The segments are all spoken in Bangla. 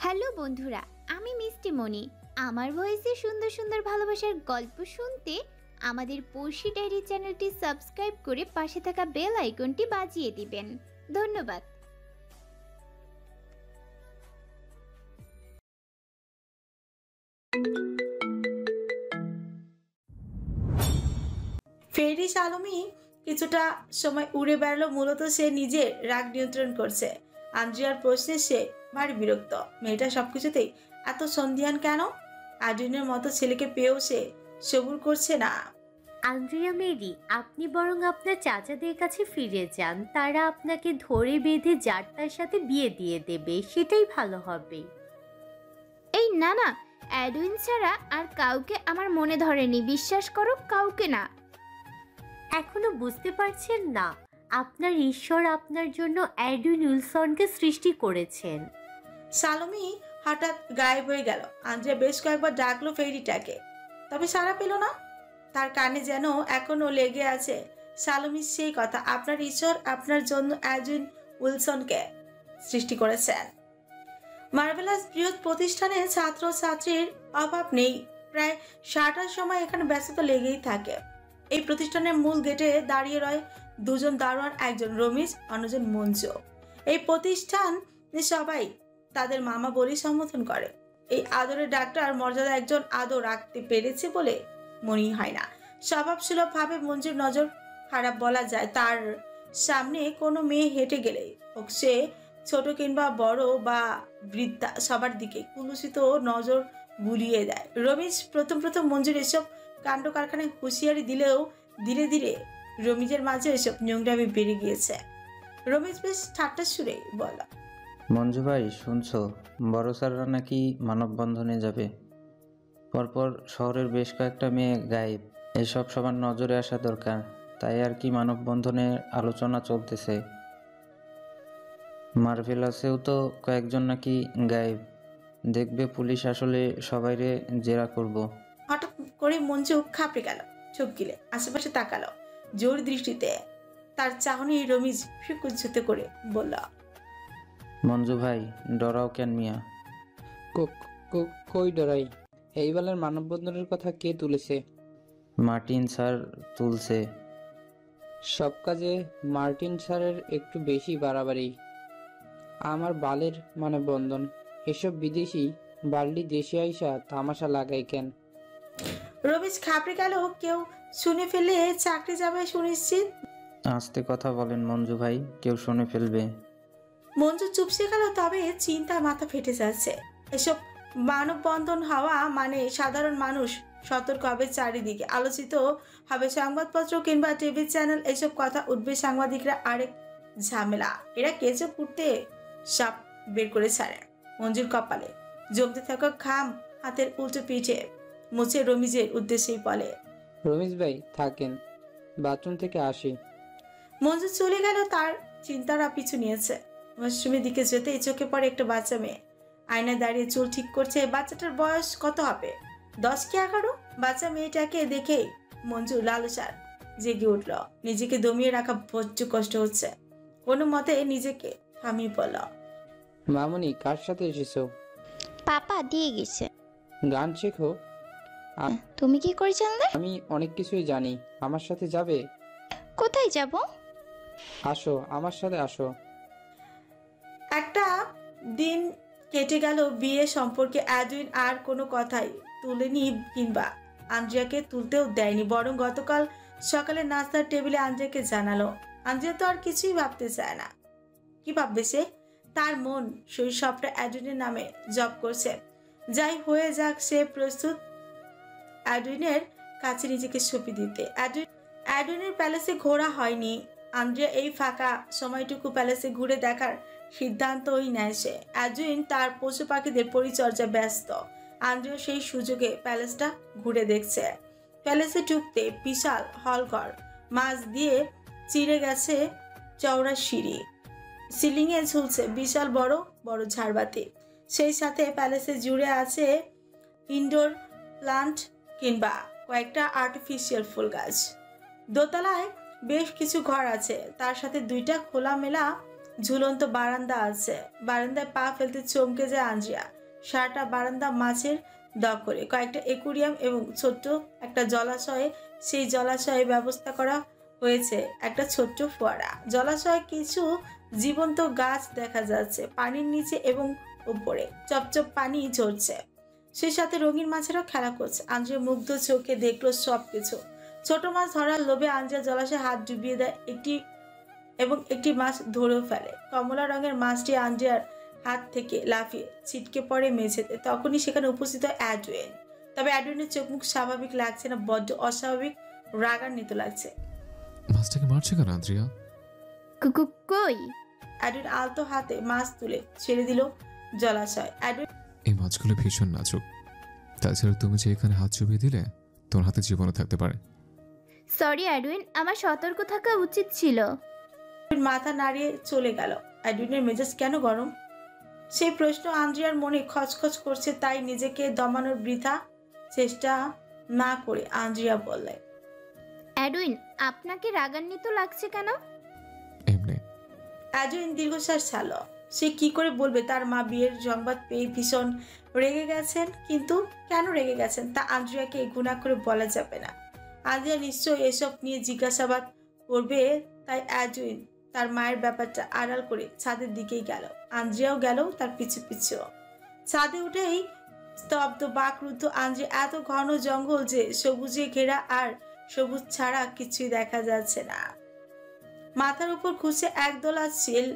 হ্যালো বন্ধুরা, আমি মিষ্টি মনি। আমার ভয়েসে সুন্দর সুন্দর ভালোবাসার গল্প শুনতে আমাদের পড়শি ডায়েরি চ্যানেলটি সাবস্ক্রাইব করে পাশে থাকা বেল আইকনটি বাজিয়ে দিবেন। ধন্যবাদ। ফেরিস আলমী কিছুটা সময় উড়ে বেড়ালো। মূলত সে নিজের রাগ নিয়ন্ত্রণ করছে। আন্দ্রিয়ার প্রশ্নে সে ভারী বিরক্ত। মেয়েটা সবকিছুতেই এত সন্দিহান কেন? আড্রিনের মতো ছেলেকে পেয়েও সে সবুর করছে না। আন্দ্রিয়া মেরি, আপনি বরং আপনার চাচাদের কাছে ফিরে যান। তারা আপনাকে ধরে বেঁধে যার তার সাথে বিয়ে দিয়ে দেবে, সেটাই ভালো হবে। এই না না, অ্যাডউইন ছাড়া আর কাউকে আমার মনে ধরেনি, বিশ্বাস করো, কাউকে না। এখনো বুঝতে পারছেন না? আপনার ঈশ্বর আপনার জন্য অ্যাডউইন উইলসনকে সৃষ্টি করেছেন। সালমি হঠাৎ গায়েব হয়ে গেল। আন্দ্রিয়া বেশ কয়েকবার ডাকলো ফেরিটাকে, তবে সাড়া পেল না। তার কানে যেন এখনো লেগে আছে সালমির সেই কথা, আপনার ঈশ্বর আপনার জন্য অ্যাডউইন উইলসনকে সৃষ্টি করেছেন। মার্ভেলাস বৃহৎ প্রতিষ্ঠানে ছাত্র ছাত্রীর অভাব নেই। প্রায় ৬০টার সময় এখানে ব্যস্ততা লেগেই থাকে। এই প্রতিষ্ঠানের মূল গেটে দাঁড়িয়ে রয় দুজন দারোয়ান, একজন রমিজ, অন্যজন মঞ্জু। এই প্রতিষ্ঠান সবাই তাদের মামা বলেই সম্বোধন করে। এই আদরের ডাক্তার মর্যাদা একজন আদর রাখতে পেরেছে বলে মনেই হয় না। স্বভাবসুলভ ভাবে মঞ্জুর নজর খারাপ বলা যায়। তার সামনে কোনো মেয়ে হেঁটে গেলে, হোক সে ছোট কিংবা বড় বা বৃদ্ধা, সবার দিকে কুলুষিত নজর বুলিয়ে দেয়। রমিজ প্রথম মঞ্জুর এসব কাণ্ড কারখানায় হুঁশিয়ারি দিলেও ধীরে ধীরে রমিজের মাঝে এসব নোংরামি বেড়ে গিয়েছে। রমিজ বেশ ঠাট্টার সুরে বলল, মঞ্জু ভাই, শুনছো? বড় স্যাররা নাকি মানববন্ধনে যাবে। পরপর শহরের বেশ কয়েকটা মেয়ে গায়েব। এসব সবার নজরে আসা দরকার। তাই আর কি মানববন্ধনের আলোচনা চলতেছে। মার্ভেলাসেও তো কয়েকজন নাকি গায়েব। দেখবে পুলিশ আসলে সবাইরে জেরা করব। হঠাৎ করে মঞ্জু খাপড়ে গেল, চোখ গিলে আশেপাশে তাকালো জোর দৃষ্টিতে। তার চাহনি রমিজ ফিকুজ্জুতে করে বলল, মঞ্জু ভাই, ডরাও কেন মিয়া? কই ডরাই? এইবারের মানববন্ধনের কথা কে তুলেছে? মার্টিন স্যার তুলছে। সব কাজে মার্টিন স্যারের একটু বেশি বাড়াবাড়ি। আমার বালের মানববন্ধন। এসব বিদেশি বার্লি দেশে আইসা তামাশা লাগাই কেন? রমিজ খাপড়ে গেল। কেউ শুনে ফেলে চাকরি যাবে সুনিশ্চিত। আস্তে কথা বলেন মঞ্জু ভাই, কেউ শুনে ফেলবে। মঞ্জু চুপসে গেল, তবে চিন্তা মাথা ফেটে যাচ্ছে। এসব মানববন্ধন হওয়া মানে সাধারণ মানুষ সতর্ক হবে, চারিদিকে আলোচিত হবে সংবাদপত্র কিংবা টিভি চ্যানেল। এসব কথা উঠবে, সাংবাদিকরা আরেক ঝামেলা। এরা কেঁচো পুড়তে সাপ বের করে ছাড়ে। মঞ্জুর কপালে জমতে থাকা ঘাম হাতের উল্টো পিঠে মুছে রমিজের উদ্দেশ্যেই বলে, রমিজ ভাই থাকেন, বাথরুম থেকে আসি। মঞ্জু চলে গেল। তার চিন্তারা পিছু নিয়েছে। ওয়াশরুমের দিকে যেতেই চোখে পড়ে একটা বাচ্চা মেয়ে আয়নায় দাঁড়িয়ে চুল ঠিক করছে। বাচ্চাটার বয়স কত হবে, 10 কি 11? বাচ্চা মেয়েটাকে দেখেই মঞ্জু লালসার জেগে উঠল। নিজেকে দমিয়ে রাখা বড্ড কষ্ট হচ্ছে। কোনো মতে নিজেকে থামিয়ে পড়ল, মামুনি কার সাথে এসেছো? পাপা দিয়ে গেছে। গান শেখো? তুমি কি করে জানলে? আমি অনেক কিছুই জানি। আমার সাথে যাবে? কোথায় যাব? আসো, আমার সাথে আসো। একটা দিন কেটে গেল। বিয়ে সম্পর্কে অ্যাডউইন আর কোনো কথাই তুলেনি কিংবা আন্দ্রিয়াকে তুলতেও দেয়নি। বরং গতকাল সকালে নাস্তার টেবিলে আন্দ্রিয়াকে জানালো। আন্দ্রিয়া তো আর কিছুই ভাবতে চায় না। কি ভাববে সে? তার মন শৈশবটা অ্যাডউইনের নামে জপ করছে। যাই হয়ে যাক, সে প্রস্তুত অ্যাডউইনের কাছে নিজেকে সঁপে দিতে। অ্যাডউইনের প্যালেসে ঘোরা হয়নি। আন্দ্রিয়া এই ফাঁকা সময়টুকু প্যালেসে ঘুরে দেখার সিদ্ধান্তই নেয় সে। অ্যাডউইন তার পশু পাখিদের পরিচর্যা ব্যস্ত। আন্দ্রিয়া সেই সুযোগে প্যালেসটা ঘুরে দেখছে। প্যালেসে ঢুকতে বিশাল হলঘর, মাঝ দিয়ে চিড়ে গেছে চওড়া সিঁড়ি। সিলিংয়ে ঝুলছে বিশাল বড় বড় ঝাড়বাতি। সেই সাথে প্যালেসে জুড়ে আছে ইনডোর প্লান্ট কিংবা কয়েকটা আর্টিফিশিয়াল ফুল গাছ। দোতলায় বেশ কিছু ঘর আছে, তার সাথে 2টা খোলামেলা ঝুলন্ত বারান্দা আছে। বারান্দায় পা ফেলতে চমকে যায় আন্দ্রিয়া। সারাটা বারান্দা মাছের দখলে, কয়েকটা একুরিয়াম এবং ছোট্ট একটা জলাশয়ে। সেই জলাশয়ে ব্যবস্থা করা হয়েছে একটা ছোট্ট ফোয়ারা। জলাশয়ে কিছু জীবন্ত গাছ দেখা যাচ্ছে পানির নিচে এবং উপরে চপচপ পানি ঝরছে। সেই সাথে রঙিন মাছেরাও খেলা করছে। আন্দ্রিয়া মুগ্ধ চোখে দেখলো সবকিছু। ছোট মাছ ধরার লোভে আন্দ্রিয়া জলাশয়ে হাত ডুবিয়ে দেয় একটি মাছ ধরেও ফেলে। কমলা রঙের মাছটি আন্দ্রিয়ার হাত থেকে লাফিয়ে ছিটকে পড়ে মেঝেতে। তখনই সেখানে উপস্থিত হয় অ্যাডওয়েন। তবে অ্যাডওয়েনের চোখ মুখ স্বাভাবিক লাগছে না, বড্ড অস্বাভাবিক রাগান্বিত লাগছে। মাছটাকে মারছে কেন আন্দ্রিয়া? কই? অ্যাডওয়েন আলতো হাতে মাছ তুলে ছেড়ে দিল জলাশয়। অ্যাডওয়েন এই মাছগুলো ভীষণ নাজুক, তাছাড়া তুমি যে এখানে হাত চুবিয়ে দিলে তোমার হাতে জীবনও থাকতে পারে। সরি অ্যাডওয়েন, আমার সতর্ক থাকা উচিত ছিল। মাথা নাড়িয়ে চলে গেল। অ্যাডওয়েনের মেজাজ কেন গরম? সেই প্রশ্ন আন্দ্রিয়ার মনে খচখচ করছে, তাই নিজেকে দমানোর বৃথা চেষ্টা না করে আন্দ্রিয়া বললে, অ্যাডওয়েন, আপনাকে রাগান্বিত লাগছে কেন? এমনি। অ্যাডওয়েন দীর্ঘশ্বাস ছাড়ল। সে কি করে বলবে তার মা বিয়ের সংবাদ পেয়ে ভীষণ রেগে গেছেন, কিন্তু কেন রেগে গেছেন তা আন্দ্রিয়াকে গুণা করে বলা যাবে না। আন্দ্রিয়া নিশ্চয়ই এসব নিয়ে জিজ্ঞাসাবাদ করবে, তাই অ্যাডওয়েন তার মায়ের ব্যাপারটা আড়াল করে ছাদের দিকেই গেল। আন্দ্রিয়াও গেল তার পিছু পিছু। ছাদে উঠেই স্তব্ধ বাকরুদ্ধ আন্দ্রিয়া। এত ঘন জঙ্গল যে সবুজে ঘেরা, আর সবুজ ছাড়া কিছুই দেখা যাচ্ছে না। মাথার উপর ঘুরছে একদলা চিল।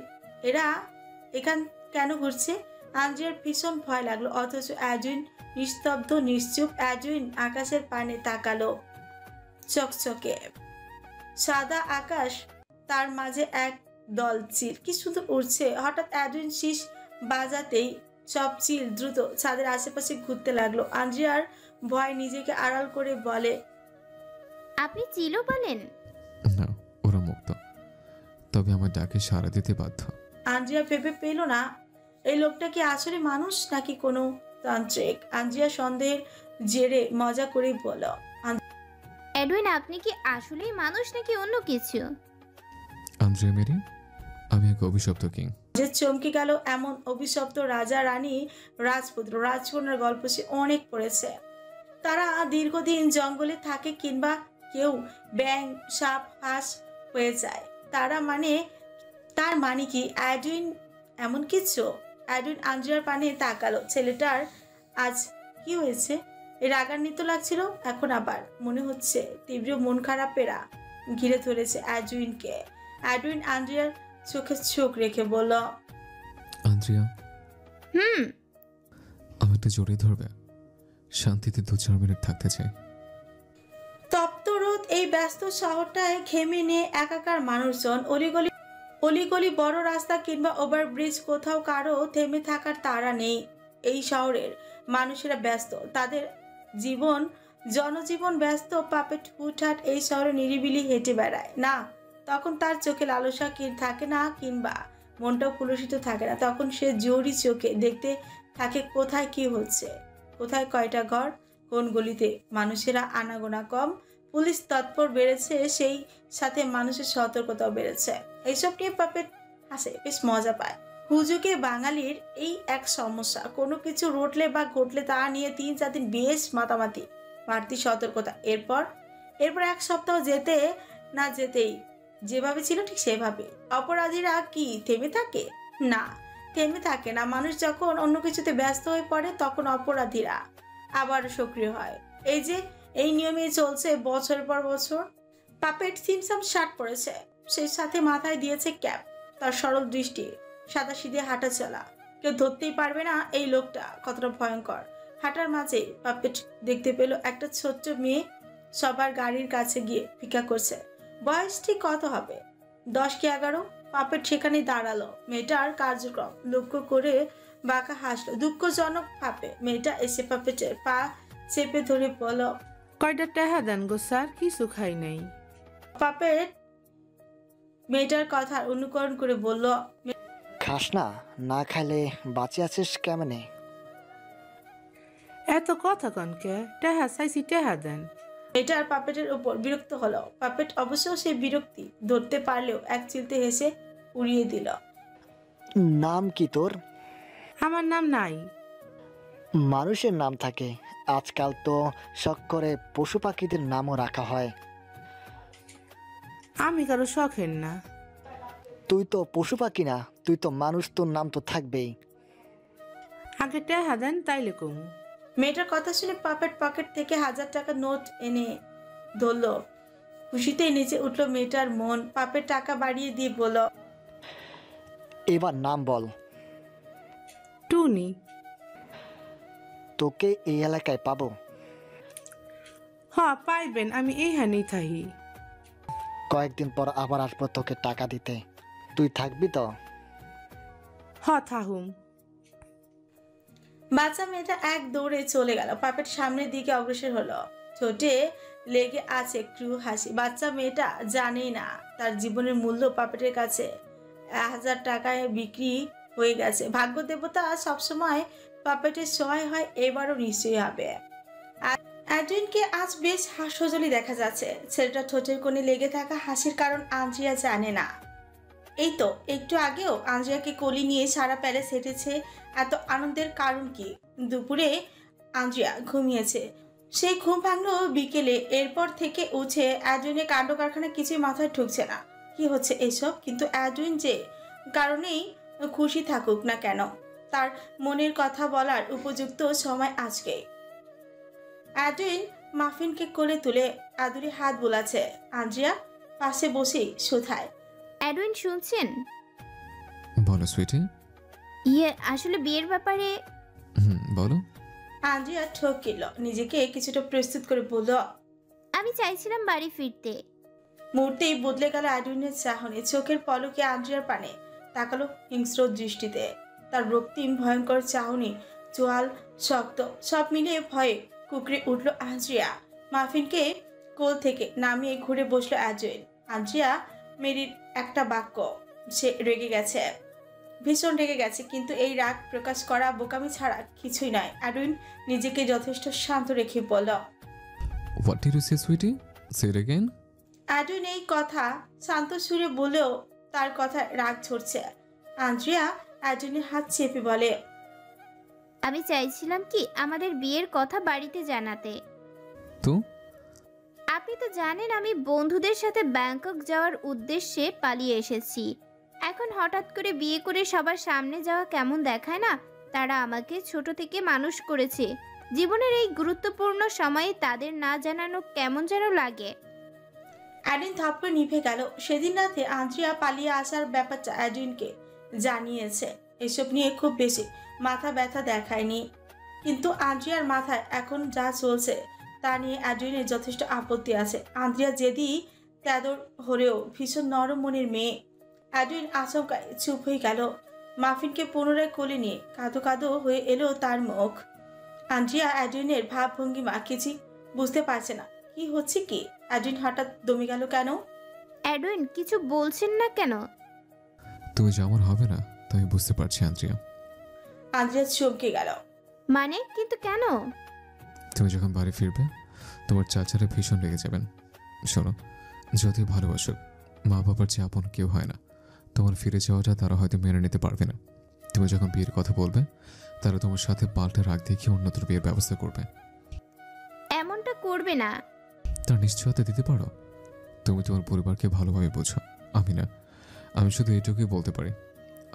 এরা এখান কেন ঘুরছে? আন্দ্রিয়ার ভীষণ ভয় লাগলো, অথচ অ্যাডওয়েন নিস্তব্ধ নিশ্চুপ। অ্যাডওয়েন আকাশের পানে তাকালো। চকচকে সাদা আকাশ, তার মাঝে এক দল চিল কি শুধু উড়ছে। হঠাৎ অ্যাডওয়েন শীষ বাজাতেই সব চিল দ্রুত ছাদের আশেপাশে ঘুরতে লাগলো। আন্দ্রিয়ার ভয় নিজেকে আড়াল করে বলে, আপনি চিলও বলেন? না, ওরা মুক্ত, তবে আমার ডাকে সাড়া দিতে বাধ্য। আন্দ্রিয়া ভেবে পেল না এই লোকটা কি আসলে মানুষ নাকি কোনো তান্ত্রিক। আন্দ্রিয়া সন্দেহের জেরে মজা করেই বলল, অ্যাডওয়েন, আপনি কি আসলেই মানুষ নাকি অন্য কিছু? আন্দ্রিয়া মেরি, আমি এক অভিশপ্ত কিং। যে চমকে গেল। এমন অভিশপ্ত রাজা রানী রাজপুত্র রাজকন্যার গল্প সে অনেক পড়েছে। তারা দীর্ঘদিন জঙ্গলে থাকে, কিংবা কেউ ব্যাং সাপ হাঁস হয়ে যায়। তার মানে কি অ্যাডওয়েন এমন কিছু? অ্যাডওয়েন আন্দ্রিয়ার পানে তাকালো। ছেলেটার আজ কি হয়েছে? রাগান্বিত লাগছিল, এখন আবার মনে হচ্ছে তীব্র মন খারাপেরা ঘিরে ধরেছে অ্যাডওয়েনকে। অ্যাডওয়েন আন্দ্রিয়ার চোখে চোখ রেখে বলল, আন্দ্রিয়া, আমাকে জড়িয়ে ধরবে? শান্তিতে 2-4 মিনিট থাকতে চাই। তপ্ত রোদ, এই ব্যস্ত শহরটায় ঘেমে নিয়ে একাকার মানুষজন। অলিগলি বড় রাস্তা কিংবা ওভারব্রিজ, কোথাও কারো থেমে থাকার তাড়া নেই। এই শহরের মানুষেরা ব্যস্ত, তাদের জনজীবন ব্যস্ত। পাপেট হুটহাট এই শহরে নিরিবিলি হেঁটে বেড়ায় না, তখন তার চোখে লালসা থাকে না, কিংবা মনটাও কুলসিত থাকে না। তখন সে জোরি চোখে দেখতে থাকে কোথায় কি হচ্ছে, কোথায় কয়টা ঘর, কোন গলিতে মানুষেরা আনাগোনা কম। পুলিশ তৎপর বেড়েছে, সেই সাথে মানুষের সতর্কতাও বেড়েছে। এইসব নিয়ে পাপেট হাসে, বেশ মজা পায়। হুজুগে বাঙালির এই এক সমস্যা, কোনো কিছু রটলে বা ঘটলে তা নিয়ে 3-4 দিন বেশ মাতামাতি, বাড়তি সতর্কতা। এরপর 1 সপ্তাহ যেতে না যেতেই যেভাবে ছিল ঠিক সেভাবে। অপরাধীরা কি থেমে থাকে? না, থেমে থাকে না। মানুষ যখন অন্য কিছুতে ব্যস্ত হয়ে পড়ে, তখন অপরাধীরা আবার সক্রিয় হয়। এই নিয়মেই চলছে বছরের পর বছর। পাপেট সিমসাম শার্ট পরেছে, সেই সাথে মাথায় দিয়েছে ক্যাপ। তার সরল দৃষ্টি, সাদাসিধে হাঁটা চলা, কেউ ধরতেই পারবে না এই লোকটা কতটা ভয়ঙ্কর। হাঁটার মাঝে পাপেট দেখতে পেল একটা ছোট্ট মেয়ে সবার গাড়ির কাছে গিয়ে ভিক্ষা করছে। বয়স ঠিক কত হবে, 10 কি 11। পাপেট সেখানে দাঁড়ালো। মেয়েটার কার্যক্রম লক্ষ্য করে বাঁকা হাসলো দুঃখজনক ভাবে। মেয়েটা এসে পাপেটের পা চেপে ধরে বলল, কয়টা টাকা দেন গো স্যার, কিছু খাই নাই। পাপেট মেয়েটার কথার অনুকরণ করে বলল, খাস না, না খাইলে বাঁচে আছিস কেমনে? এত কথা কনকে, টাকা চাইছি টাকা দেন। মেয়েটার পাপেটের উপর বিরক্ত হলো। পাপেট অবশ্য সেই বিরক্তি ধরতে পারলেও এক চিলতে হেসে উড়িয়ে দিল। নাম কি তোর? আমার নাম নাই। মানুষের নাম থাকে, আজকাল তো শখ করে পশু পাখিদের নামও রাখা হয়। আমি কারো শখের না। তুই তো পশু পাখি না, তুই তো মানুষ, তোর নাম তো থাকবেই। আগে টেহা দেন তাইলে কমু। মেয়েটার কথা শুনে পাপেট পকেট থেকে 1000 টাকা নোট এনে ধরল। খুশিতে নিচে উঠল মেয়েটার মন। পাপের টাকা বাড়িয়ে দিয়ে বলল, এবার নাম বল। টুনি। তোকে এই এলাকায় পাবো? হ পাইবেন, আমি এইখানেই থাকি। কয়েকদিন পর আবার আসবো তোকে টাকা দিতে, তুই থাকবি তো? হ থাহুম। বাচ্চা মেয়েটা এক দৌড়ে চলে গেল। পাপেট সামনের দিকে অগ্রসর হলো। ঠোঁটে লেগে আছে একটু হাসি। বাচ্চা মেয়েটা জানেই না তার জীবনের মূল্য পাপেটের কাছে 1000 টাকায় বিক্রি হয়ে গেছে। ভাগ্য দেবতা সবসময় পাপেটের সহায় হয়, এবারও নিশ্চয়ই হবে। অ্যাডুইনকে আজ বেশ হাস্যজলি দেখা যাচ্ছে। ছেলেটা ঠোঁটের কোণে লেগে থাকা হাসির কারণ আন্দ্রিয়া জানে না। এই তো একটু আগেও আন্দ্রিয়াকে কোলে নিয়ে সারা প্যালেস হেঁটেছে। এত আনন্দের কারণ কি? দুপুরে আন্দ্রিয়া ঘুমিয়েছে, সেই ঘুম ভাঙলো বিকেলে। এরপর থেকে উঠে অ্যাডুইনের কাণ্ড কারখানা কিছুই মাথায় ঢুকছে না। কি হচ্ছে এসব? কিন্তু অ্যাডুইন যে কারণেই খুশি থাকুক না কেন, তার মনের কথা বলার উপযুক্ত সময় আজকে। অ্যাডুইন মাফিনকে কোলে তুলে আদুরে হাত বোলাচ্ছে। আন্দ্রিয়া পাশে বসেই শোধায়, অ্যাডুইন শুনছেন? বলো সুইটি। আসলে বিয়ের ব্যাপারে। বলো। আন্দ্রিয়া ঠকিল, নিজেকে কিছুটা প্রস্তুত করে বলল, আমি চাইছিলাম বাড়ি ফিরতে। মুহূর্তেই বদলে গেল অ্যাডুইনের চাহনি। চোখের পলকে আন্দ্রিয়ার পানে তাকালো হিংস্র দৃষ্টিতে। তার রক্তিম ভয়ঙ্কর চাহনি, চোয়াল শক্ত, সব মিলিয়ে ভয়ে কুকড়ে উঠল আন্দ্রিয়া। মাফিনকে কোল থেকে নামিয়ে ঘুরে বসলো অ্যাডুইন। আন্দ্রিয়া মেরির একটা বাক্য, সে রেগে গেছে, ভীষণ রেগে গেছে, কিন্তু এই রাগ প্রকাশ করা বোকামি ছাড়া কিছুই নয়। অ্যাডুইন নিজেকে যথেষ্ট শান্ত রেখে বলল, what did you say sweetie? Say it again. Edwin এই কথা শান্ত সুরে বলেও তার কথা রাগ ঝরছে। আন্দ্রিয়া অ্যাডুইনের হাত চেপে বলে, আমি চাইছিলাম কি আমাদের বিয়ের কথা বাড়িতে জানাতে। তো আপনি তো জানেন আমি বন্ধুদের সাথে ব্যাংকক যাওয়ার উদ্দেশ্যে পালিয়ে এসেছি। এখন হঠাৎ করে বিয়ে করে সবার সামনে যাওয়া কেমন দেখায় না? তারা আমাকে ছোট থেকে মানুষ করেছে। জীবনের এই গুরুত্বপূর্ণ সময়ে তাদের না জানানো কেমন যেন লাগে। অ্যাডুইন থাপ্পড় নিভে গেল। সেদিন রাতে আন্দ্রিয়া পালিয়ে আসার ব্যাপারটা অ্যাডুইনকে জানিয়েছে। এসব নিয়ে খুব বেশি মাথা ব্যথা দেখায়নি, কিন্তু আন্দ্রিয়ার মাথায় এখন যা চলছে তা নিয়ে অ্যাডুইনের যথেষ্ট আপত্তি আছে। আন্দ্রিয়া জেদি তেদর হলেও ভীষণ নরম মনের মেয়ে। অ্যাডুইন আচমকায় চুপ হয়ে গেল। মাফিনকে পুনরায় কোলে নিয়ে কাঁদো কাঁদো হয়ে এলো তার মুখ। আন্দ্রিয়া অ্যাডুইনের ভাবভঙ্গিমা কিছুই বুঝতে পারছে না। কি হচ্ছে কি? অ্যাডুইন হঠাৎ দমে গেল কেন? অ্যাডুইন কিছু বলছেন না কেন? তুমি যেমন হবে না তাই বুঝতে পারছি আন্দ্রিয়া। আন্দ্রিয়া চমকে গেল। মানে কিন্তু কেন? তুমি যখন বাড়ি ফিরবে তোমার চাচারা ভীষণ রেগে যাবেন। শোনো, যদি ভালোবাসো, মা বাবার যে আপন কেউ হয় না। তোমার ফিরে যাওয়াটা তারা হয়তো মেনে নিতে পারবে না। তুমি যখন বিয়ের কথা বলবে তারা তোমার সাথে পাল্টা রাগ দেখিয়ে অন্যত্র বিয়ের ব্যবস্থা করবে। এমনটা করবে না। তার নিশ্চয়তা দিতে পারো? তুমি তোমার পরিবারকে ভালোভাবে বোঝো, আমি না। আমি শুধু এইটুকুই বলতে পারি,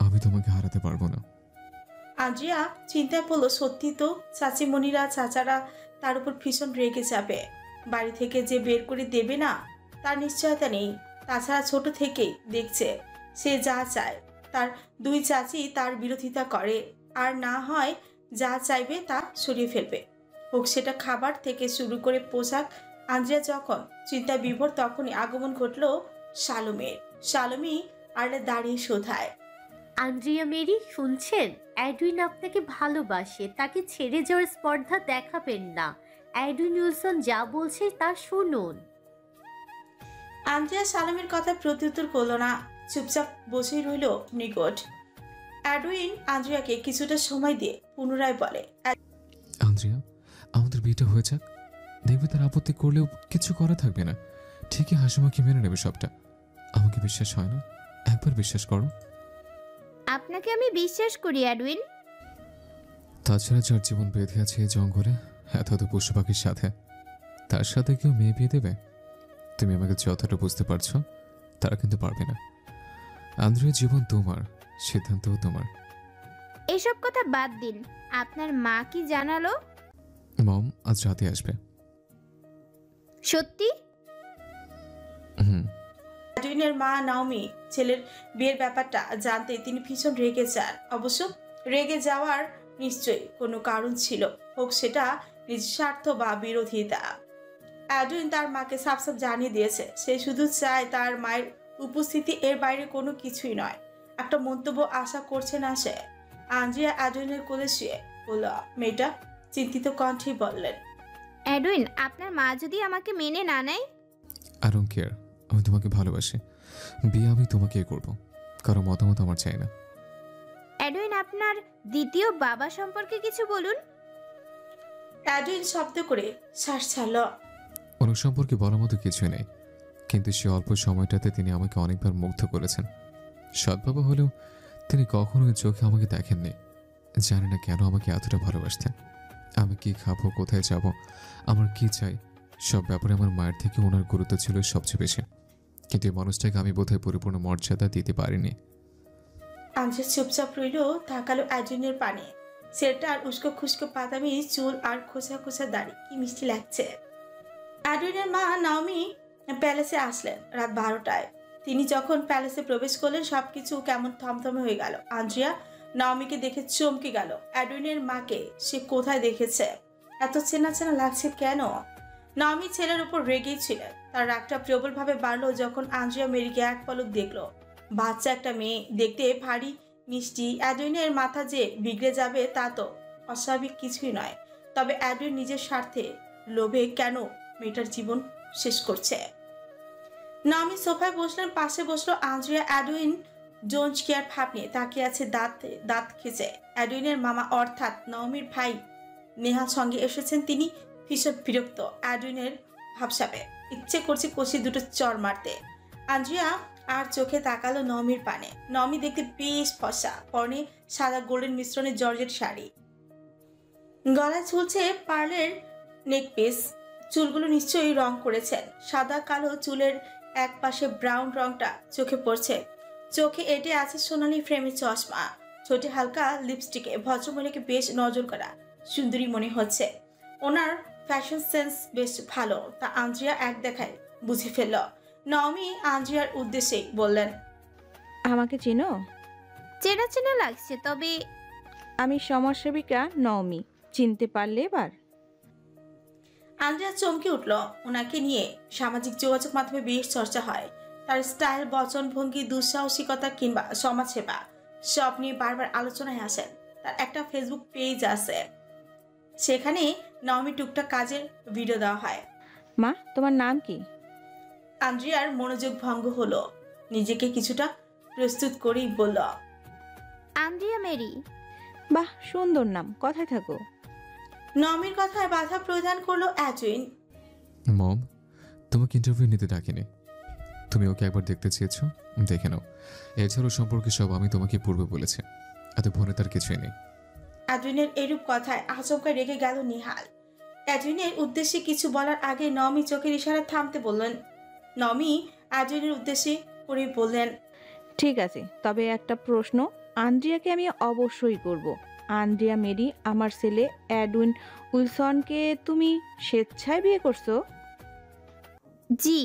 আমি তোমাকে হারাতে পারবো না। আন্দ্রিয়া চিন্তায় পড়লো, সত্যি তো চাচিমণিরা চাচারা তার উপর ভীষণ রেগে যাবে। বাড়ি থেকে যে বের করে দেবে না তার নিশ্চয়তা নেই। তাছাড়া ছোট থেকেই দেখছে সে যা চায় তার দুই চাচি তার বিরোধিতা করে, আর না হয় যা চাইবে তা সরিয়ে ফেলবে, হোক সেটা খাবার থেকে শুরু করে পোশাক। আন্দ্রিয়া যখন চিন্তায় বিভোর তখনই আগমন ঘটল শালমের। শালমি আড়ে দাঁড়িয়ে শোধায়, আন্দ্রিয়া মেরি শুনছেন? অ্যাডুইন আপনাকে ভালোবাসে, তাকে ছেড়ে যাওয়ার স্পর্ধা দেখাবেন না। অ্যাডুইন উইলসন যা বলছে তা শুনুন। আন্দ্রিয়া শালমের কথা প্রত্যুত্তর করলো না, চুপচাপ বসেই রইল নিকট। অ্যাডুইন আন্দ্রিয়াকে কিছুটা সময় দিয়ে পুনরায় বলে, আন্দ্রিয়া, আমাদের বিয়েটা হয়ে যাক। দেখবে তার আপত্তি করলেও কিছু করা থাকবে না। ঠিকই হাসিমাকে মেনে নেবে সবটা। আমাকে বিশ্বাস হয় না? একবার বিশ্বাস করো। আপনাকে আমি বিশ্বাস করি অ্যাডউইন। তাছাড়া যার জীবন বেঁধে আছে এই জঙ্গলে এত এত পশু পাখির সাথে, তার সাথে কেউ মেয়ে বিয়ে দেবে? তুমি আমাকে যতটা বুঝতে পারছো তারা কিন্তু পারবে না। আন্দ্রিয়ার জীবন তোমার, সিদ্ধান্তও তোমার। এসব কথা বাদ দিন, আপনার মা কি জানালো? মম আজ রাতে আসবে। সত্যি? হুম। অ্যাডুইনের মা নাওমি ছেলের বিয়ের ব্যাপারটা জানতে তিনি ভীষণ রেগে যান। অবশ্য রেগে যাওয়ার নিশ্চয়ই কোনো কারণ ছিল, হোক সেটা নিজ স্বার্থ বা বিরোধিতা। অ্যাডুইন তার মাকে সাফ সাফ জানিয়ে দিয়েছে সে শুধু চায় তার মায়ের উপস্থিতি, এর বাইরে কোনো কিছুই নয়। একটা মন্তব্য আশা করছে না সে। আন্দ্রিয়া অ্যাডুইনের কোলে শুয়ে বলল, মেয়েটা চিন্তিত কণ্ঠে বললেন, অ্যাডউইন, আপনার মা যদি আমাকে মেনে না নেয়? আই ডোন্ট কেয়ার, আমি তোমাকে ভালোবাসি। বিয়ে আমি তোমাকেই করব, কারো মতামত আমার চাই না। অ্যাডউইন, আপনার দ্বিতীয় বাবা সম্পর্কে কিছু বলুন। অ্যাডুইন শব্দ করে শ্বাস ছাড়ল। ওনার সম্পর্কে বলার মতো কিছুই নেই, কিন্তু সে অল্প সময়টাতে তিনি আমাকে অনেকবার মুগ্ধ করেছেন। সৎবাবা হলেও তিনি কখনোই চোখে আমাকে দেখেননি। জানি না কেন আমাকে এতটা ভালোবাসতেন। আমি কি খাবো, কোথায় যাব, আমার কি চাই, সব ব্যাপারে আমার মায়ের থেকে ওনার গুরুত্ব ছিল সবচেয়ে বেশি। কিন্তু এই মানুষটাকে আমি বোধহয় পরিপূর্ণ মর্যাদা দিতে পারিনি। আঞ্জা চুপচাপ রইল, তাকালো অ্যাডুইনের পানে। ছেলেটার উস্কো খুস্কো পাতামি চুল আর খোসা খোসা দাড়ি কি মিষ্টি লাগছে। অ্যাডুইনের মা নাওমি প্যালেসে আসলেন রাত 12টায়। তিনি যখন প্যালেসে প্রবেশ করলেন সবকিছু কেমন থমথমে হয়ে গেল। আন্দ্রিয়া নাওমিকে দেখে চমকে গেল। অ্যাডুইনের মাকে সে কোথায় দেখেছে? এত চেনা চেনা লাগছে কেন? নাওমি ছেলের উপর রেগেই ছিলেন। তার রাগটা প্রবলভাবে বাড়লো যখন আন্দ্রিয়া মেরিকে এক পলক দেখলো। বাচ্চা একটা মেয়ে, দেখতে ভারী মিষ্টি। অ্যাডুইনের মাথা যে বিগড়ে যাবে তা তো অস্বাভাবিক কিছুই নয়, তবে অ্যাডুইন নিজের স্বার্থে লোভে কেন মেয়েটার জীবন শেষ করছে? নাওমি সোফায় বসলেন, পাশে বসলো আন্দ্রিয়া। অ্যাডুইন জোন্স কেয়ার ভাব নিয়ে তাকিয়ে আছে, দাঁত খেছে। অ্যাডুইনের মামা অর্থাৎ নাওমির ভাই নেহার সঙ্গে এসেছেন। তিনি ভীষণ বিরক্ত অ্যাডুইনের ভাবসাবে, ইচ্ছে করছে কষি দুটো চর মারতে। আন্দ্রিয়া আর চোখে তাকালো নমির পানে। নমি দেখতে বেশ ফসা, পরনে সাদা গোল্ডেন মিশ্রণে জর্জেট শাড়ি, গলায় ঝুলছে পার্লের নেকপিস। চুলগুলো নিশ্চয়ই রং করেছেন। সাদা কালো চুলের এক পাশে ব্রাউন রংটা চোখে পড়ছে। চোখে এঁটে আছে সোনালি ফ্রেমের চশমা। ছোটে হালকা লিপস্টিকে ভদ্রমহিলাকে বেশ নজর করা সুন্দরী মনে হচ্ছে। ওনার ফ্যাশন সেন্স বেশ ভালো, তা আন্দ্রিয়া এক দেখায় বুঝে ফেলল। নমি আন্দ্রিয়ার উদ্দেশ্যেই বললেন, আমাকে চেনো? চেনা চেনা লাগছে, তবে আমি সমাজসেবিকা নওমি, চিনতে পারলে এবার? আন্দ্রিয়া চমকে উঠল। ওনাকে নিয়ে সামাজিক যোগাযোগ মাধ্যমে বেশ চর্চা হয়। তার স্টাইল, বচন ভঙ্গি, দুঃসাহসিকতা কিংবা সমাজসেবা সব নিয়ে বারবার আলোচনায় আসেন। তার একটা ফেসবুক পেজ আছে, সেখানে নমি টুকটাক কাজের ভিডিও দেওয়া হয়। মা, তোমার নাম কি? আন্দ্রিয়ার মনোযোগ ভঙ্গ হলো। নিজেকে কিছুটা প্রস্তুত করেই বলল, আন্দ্রিয়া মেরি। বাহ, সুন্দর নাম, কথায় থাকো। নমির কথায় বাধা প্রদান করলো অ্যাডুইন। মম, তোমাকে ইন্টারভিউ নিতে ডাকিনি। তুমি ওকে একবার দেখতে চেয়েছো, দেখে নাও। এছাড়াও সম্পর্কে সব আমি তোমাকে পূর্বে বলেছি, এত ভনে তার কিছুই নেই। অ্যাডুইনের এরূপ কথায় আচমকা রেগে গেল নিহাল। অ্যাডুইনের উদ্দেশ্যে কিছু বলার আগে নমি চোখের ইশারায় থামতে বললেন। নমি অ্যাডুইনের উদ্দেশ্যে করে বললেন, ঠিক আছে, তবে একটা প্রশ্ন আন্দ্রিয়াকে আমি অবশ্যই করব। আন্দ্রিয়া মেরি, আমার ছেলে অ্যাডউইন উইলসনকে তুমি স্বেচ্ছায় বিয়ে করছো? জি।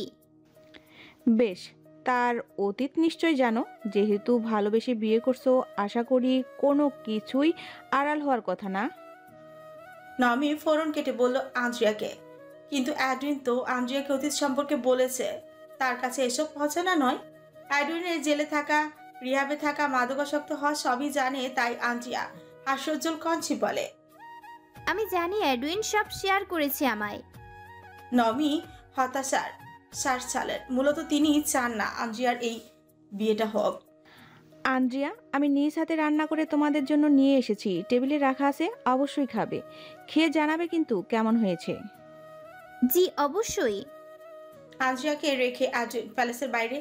বেশ, তার অতীত নিশ্চয় জানো। যেহেতু ভালোবেসে বিয়ে করছো, আশা করি কোনো কিছুই আড়াল হওয়ার কথা না। নমি ফোরন কেটে বলল আন্দ্রিয়াকে। কিন্তু অ্যাডুইন তো আন্দ্রিয়াকে অতীত সম্পর্কে বলেছে, তার কাছে এসব অজানা নয়। অ্যাডুইনের জেলে থাকা, রিহাবে থাকা, মাদকাসক্ত হওয়া সবই জানে, তাই আন্দ্রিয়া হাস্যোজ্জ্বল কঞ্চি বলে, আমি জানি অ্যাডউইন সব শেয়ার করেছে আমায়। নমি হতাশার শ্বাস ছাড়লেন। মূলত তিনি চান না আন্দ্রিয়ার এই বিয়েটা হোক। আন্দ্রিয়া, আমি নিজ হাতে রান্না করে তোমাদের জন্য নিয়ে এসেছি, টেবিলে রাখা আছে, অবশ্যই খাবে। খেয়ে জানাবে কিন্তু কেমন হয়েছে। জি অবশ্যই। আন্দ্রিয়াকে রেখে অ্যাডুইন প্যালেসের বাইরে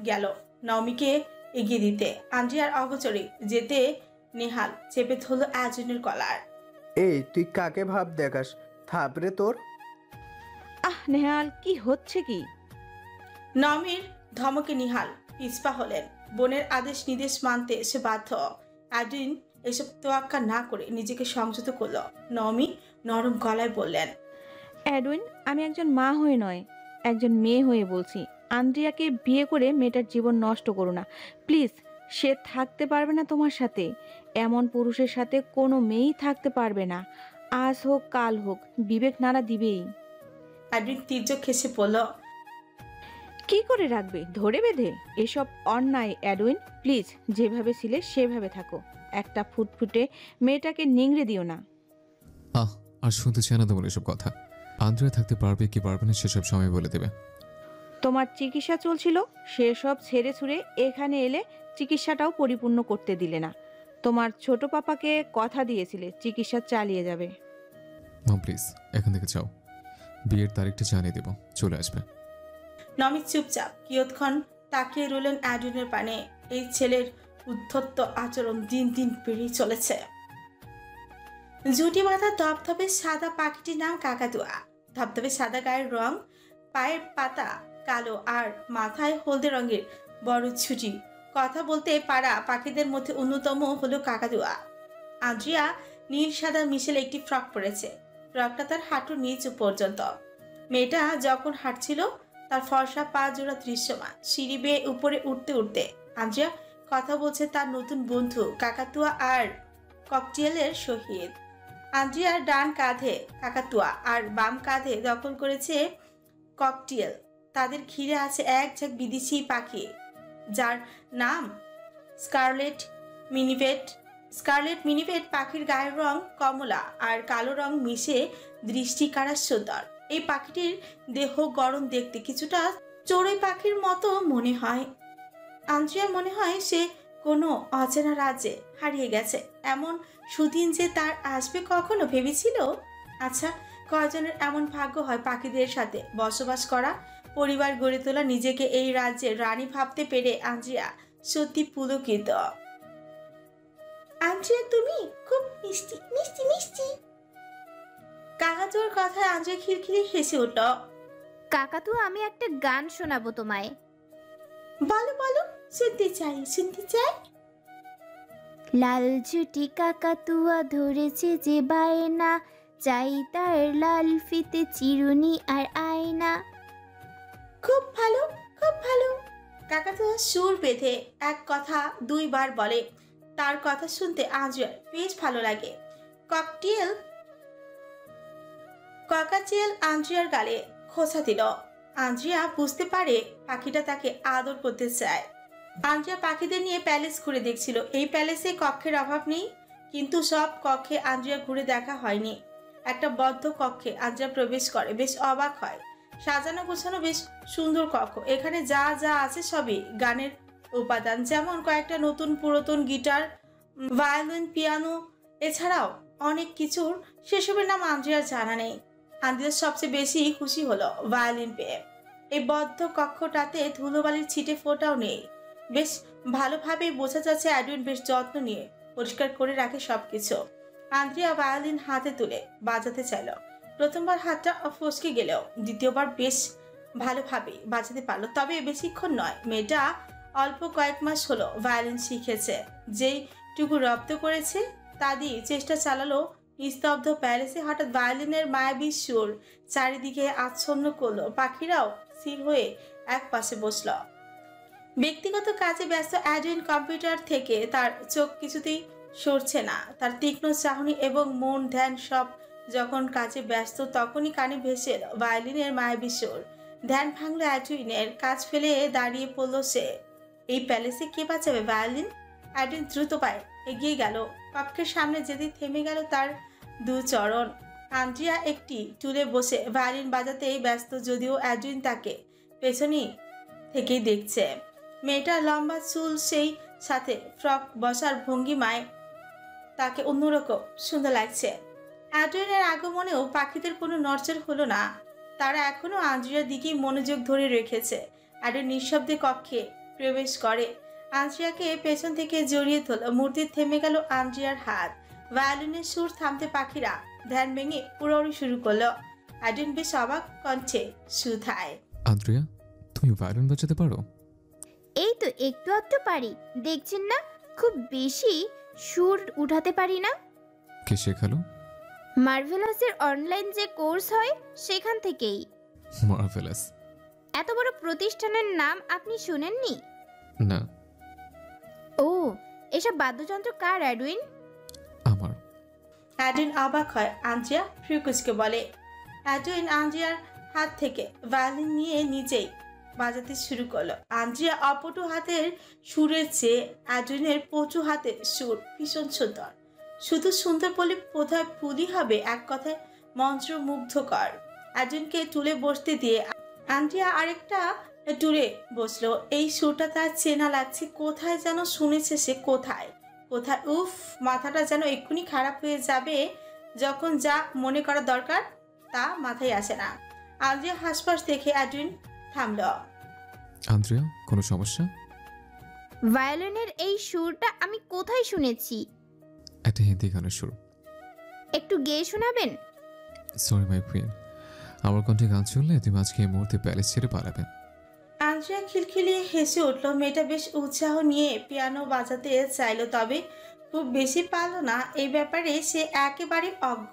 গেল। নমিকে এগিয়ে দিতে। আন্দ্রিয়ার অগোচরে যেতে নেহাল চেপে ধরল অ্যাডুইনের কলার। এই তুই কাকে ভাব দেখাস? থাপড়ে তোর। নেহাল, কি হচ্ছে কি? নমির ধমকে নিহাল পিছপা হলেন। বোনের আদেশ নির্দেশ মানতে সে বাধ্য। অ্যাডুইন এসব তোয়াক্কা না করে নিজেকে সংযত করল। নমি নরম গলায় বললেন, অ্যাডুইন, আমি একজন মা হয়ে নয়, একজন মেয়ে হয়ে বলছি, আন্দ্রিয়াকে বিয়ে করে মেয়েটার জীবন নষ্ট করো না প্লিজ। সে থাকতে পারবে না তোমার সাথে। এমন পুরুষের সাথে কোনো মেয়েই থাকতে পারবে না। আজ হোক কাল হোক, বিবেক নাড়া দিবেই। অ্যাডুইন তীর্যক হেসে বলল, কি করে রাখবে ধরে বেঁধে? এসব অন্যায় অ্যাডুইন, প্লিজ যেভাবে ছিলে সেভাবে থাকো। একটা ফুটফুটে মেয়েটাকে নিংড়ে দিও না। আর শুনতে চায় না তোমার এসব কথা। আন্দ্রিয়া থাকতে পারবে কি পারবে না সেসব সময় বলে দেবে। তোমার চিকিৎসা চলছিল, সেসব ছেড়ে ছুড়ে এখানে এলে চিকিৎসাটাও পরিপূর্ণ করতে দিলে না। তোমার ছোট পাপাকে কথা দিয়েছিলে চিকিৎসা চালিয়ে যাবে। মম প্লিজ এখান থেকে যাও, বিয়ের তারিখটা জানিয়ে দেব, চলে আসবে। নমি চুপচাপ কিয়ৎক্ষণ তাকিয়ে রইলেন অ্যাডুইনের পানে। এই ছেলের উদ্ধত্ত আচরণ দিন দিন বেড়েই চলেছে। জুটি বাঁধা ধপধপে সাদা পাখিটির নাম কাকাতুয়া। ধপধপে সাদা গায়ের রং, পায়ের পাতা কালো আর মাথায় হলদে রঙের বড় ছুটি। কথা বলতে পারা পাখিদের মধ্যে অন্যতম হলো কাকাতুয়া। আন্দ্রিয়া নীল সাদা মিশেলে একটি ফ্রক পরেছে। ফ্রকটা তার হাঁটুর নিচ পর্যন্ত। মেয়েটা যখন হাঁটছিল তার ফর্সা পা জোড়া দৃশ্যমান। সিঁড়ি বেয়ে উপরে উঠতে উঠতে আন্দ্রিয়া কথা বলছে তার নতুন বন্ধু কাকাতুয়া আর ককটেলের সহিত। আন্দ্রিয়ার ডান কাঁধে কাকাতুয়া আর বাম কাঁধে দখল করেছে ককটেল। তাদের ঘিরে আছে এক ঝাঁক বিদেশি পাখি যার নাম স্কারলেট মিনিভেট। স্কারলেট মিনিভেট পাখির গায়ের রং কমলা আর কালো রং মিশে দৃষ্টি কাড়া সুন্দর। এই পাখিটির দেহ গরম, দেখতে কিছুটা চড়ুই পাখির মতো মনে হয়। আন্দ্রিয়ার মনে হয় সে কোনো অচেনা রাজ্যে হারিয়ে গেছে। এমন সুদিন যে তার আসবে কখনো ভেবেছিল? আচ্ছা, কয়জনের এমন ভাগ্য হয় পাখিদের সাথে বসবাস করা, পরিবার গড়ে তোলা, নিজেকে এই রাজ্যের রানী ভাবতে পেরে আন্দ্রিয়া সত্যি পুলকিত। আন্দ্রিয়া, তুমি খুব মিষ্টি মিষ্টি মিষ্টি। কাকাতুয়ার কথায় আন্দ্রিয়া খিলখিলি হেসে উঠল। কাকাতুয়া, আমি একটা গান শোনাবো তোমায়। বলো বলো, শুনতে চাই শুনতে চাই। লাল ঝুটি কাকাতুয়া ধরেছে যে বায়না, চাই তার লাল ফিতে চিরুনি আর আয়না। খুব ভালো খুব ভালো। কাকাতুয়া সুর বেঁধে এক কথা দুইবার বলে। তার কথা শুনতে আন্দ্রিয়ার বেশ ভালো লাগে। কাকাচিয়াল আন্দ্রিয়ার গালে খোঁচা দিল। আন্দ্রিয়া বুঝতে পারে পাখিটা তাকে আদর করতে চায়। আন্দ্রিয়া পাখিদের নিয়ে প্যালেস ঘুরে দেখছিল। এই প্যালেসে কক্ষের অভাব নেই, কিন্তু সব কক্ষে আন্দ্রিয়া ঘুরে দেখা হয়নি। একটা বদ্ধ কক্ষে আন্দ্রিয়া প্রবেশ করে, বেশ অবাক হয়। সাজানো গোছানো বেশ সুন্দর কক্ষ। এখানে যা যা আছে সবই গানের উপাদান, যেমন কয়েকটা নতুন পুরাতন গিটার, ভায়োলিন, পিয়ানো, এছাড়াও অনেক কিছুর সেসবের নাম আন্দ্রিয়ার জানা নেই। আন্দ্রিয়া সবচেয়ে বেশি খুশি হলো ভায়োলিন পেয়ে। এই বদ্ধ কক্ষটাতে ধুলোবালির ছিটে ফোটাও নেই। বেশ ভালোভাবে বোঝা যাচ্ছে অ্যাডুইন বেশ যত্ন নিয়ে পরিষ্কার করে রাখে সবকিছু। আন্দ্রিয়া ভায়োলিন হাতে তুলে বাজাতে চাইল। প্রথমবার হাতটা ফসকে গেলেও দ্বিতীয়বার বেশ ভালোভাবে বাজাতে পারলো। তবে বেশিক্ষণ নয়, মেয়েটা অল্প কয়েক মাস হলো ভায়োলিন শিখেছে। যেইটুকু রপ্ত করেছে তা দিয়ে চেষ্টা চালালো। নিস্তব্ধ প্যালেসে হঠাৎ ভায়োলিনের মায়াবী সুর চারিদিকে আচ্ছন্ন করলো। পাখিরাও স্থির হয়ে এক পাশে বসল। ব্যক্তিগত কাজে ব্যস্ত অ্যাডুইন কম্পিউটার থেকে তার চোখ কিছুতেই সরছে না। তার তীক্ষ্ণ চাহনি এবং মন ধ্যান সব যখন কাজে ব্যস্ত, তখনই কানে ভেসে এলো ভায়োলিনের মায়াবী সুর। ধ্যান ভাঙলো অ্যাডুইনের। কাজ ফেলে দাঁড়িয়ে পড়ল সে। এই প্যালেসে কে বাঁচাবে ভায়োলিন? অ্যাডুইন দ্রুত পায়ে এগিয়ে গেল। কক্ষের সামনে যেতেই থেমে গেল তার দু চরণ। আন্দ্রিয়া একটি টুলে বসে ভায়োলিন বাজাতেই ব্যস্ত, যদিও অ্যাডুইন তাকে পেছনে থেকেই দেখছে। মেয়েটার লম্বা চুল, সেই সাথে ফ্রক বসার ভঙ্গিমায় তাকে অন্যরকম সুন্দর লাগছে। অ্যাডুইনের আগমনেও পাখিদের কোনো নড়চড় হলো না। তারা এখনো আন্দ্রিয়ার দিকেই মনোযোগ ধরে রেখেছে। অ্যাডুইন নিঃশব্দে কক্ষে প্রবেশ করে। আন্দ্রিয়াকে পেছন থেকে জড়িয়ে ধরল। মূর্তি থেমে গেল আন্দ্রিয়ার হাত। ভায়োলিনের সুর থামতে পাখিরা ধ্যান ভেঙে উড়াউড়ি শুরু করলো। অ্যাডুইন বেশ অবাক কণ্ঠে শুধায়, আন্দ্রিয়া, তুমি ভায়োলিন বাজাতে পারো? এই তো একটু একটু পারি, দেখছেন না? খুব বেশি সুর উঠাতে পারি না। কে শেখালো? মার্ভেলাসের অনলাইন যে কোর্স হয় সেখান থেকেই। মার্ভেলাস? এত বড় প্রতিষ্ঠানের নাম আপনি শুনেননি? না। ও, এসব বাদ্যযন্ত্র কার অ্যাডুইন? আমার। অ্যাডুইন অবাক হয়। আন্দ্রিয়া ফ্রিকুসকে বলে। অ্যাডুইন আন্দ্রিয়ার হাত থেকে ভায়োলিন নিয়ে নিজেই বাজাতে শুরু করলো। আন্দ্রিয়া অপটু হাতের সুরের চেয়ে অ্যাডুইনের পচু হাতের সুর ভীষণ সুন্দর। শুধু সুন্দর বলে বোধহয় ভুলই হবে, এক কথায় মন্ত্রমুগ্ধকর। অ্যাডুইনকে টুলে বসতে দিয়ে আন্দ্রিয়া আরেকটা টুলে বসলো। এই সুরটা তার চেনা লাগছে, কোথায় যেন শুনেছে সে। কোথায় কোথায় উফ, মাথাটা যেন এক্ষুনি খারাপ হয়ে যাবে যখন যা মনে করা দরকার তা মাথায় আসে না। আন্দ্রিয়া হাসপাস দেখে অ্যাডুইন থামল। আন্দ্রিয়া, কোনো সমস্যা? ভায়োলিনের এই সুরটা আমি কোথায় শুনেছি? একটা হিন্দি গানের সুর। একটু গেয়ে শোনাবেন? সরি মাই কুইন, আমার কণ্ঠে গান শুনলে তুমি আজকে এই মুহূর্তে প্যালেস ছেড়ে পালাবে। আন্দ্রিয়া খিলখিলিয়ে হেসে উঠল। মেয়েটা বেশ উৎসাহ নিয়ে পিয়ানো বাজাতে চাইল, তবে খুব বেশি পারল না। এই ব্যাপারে সে একেবারে অজ্ঞ।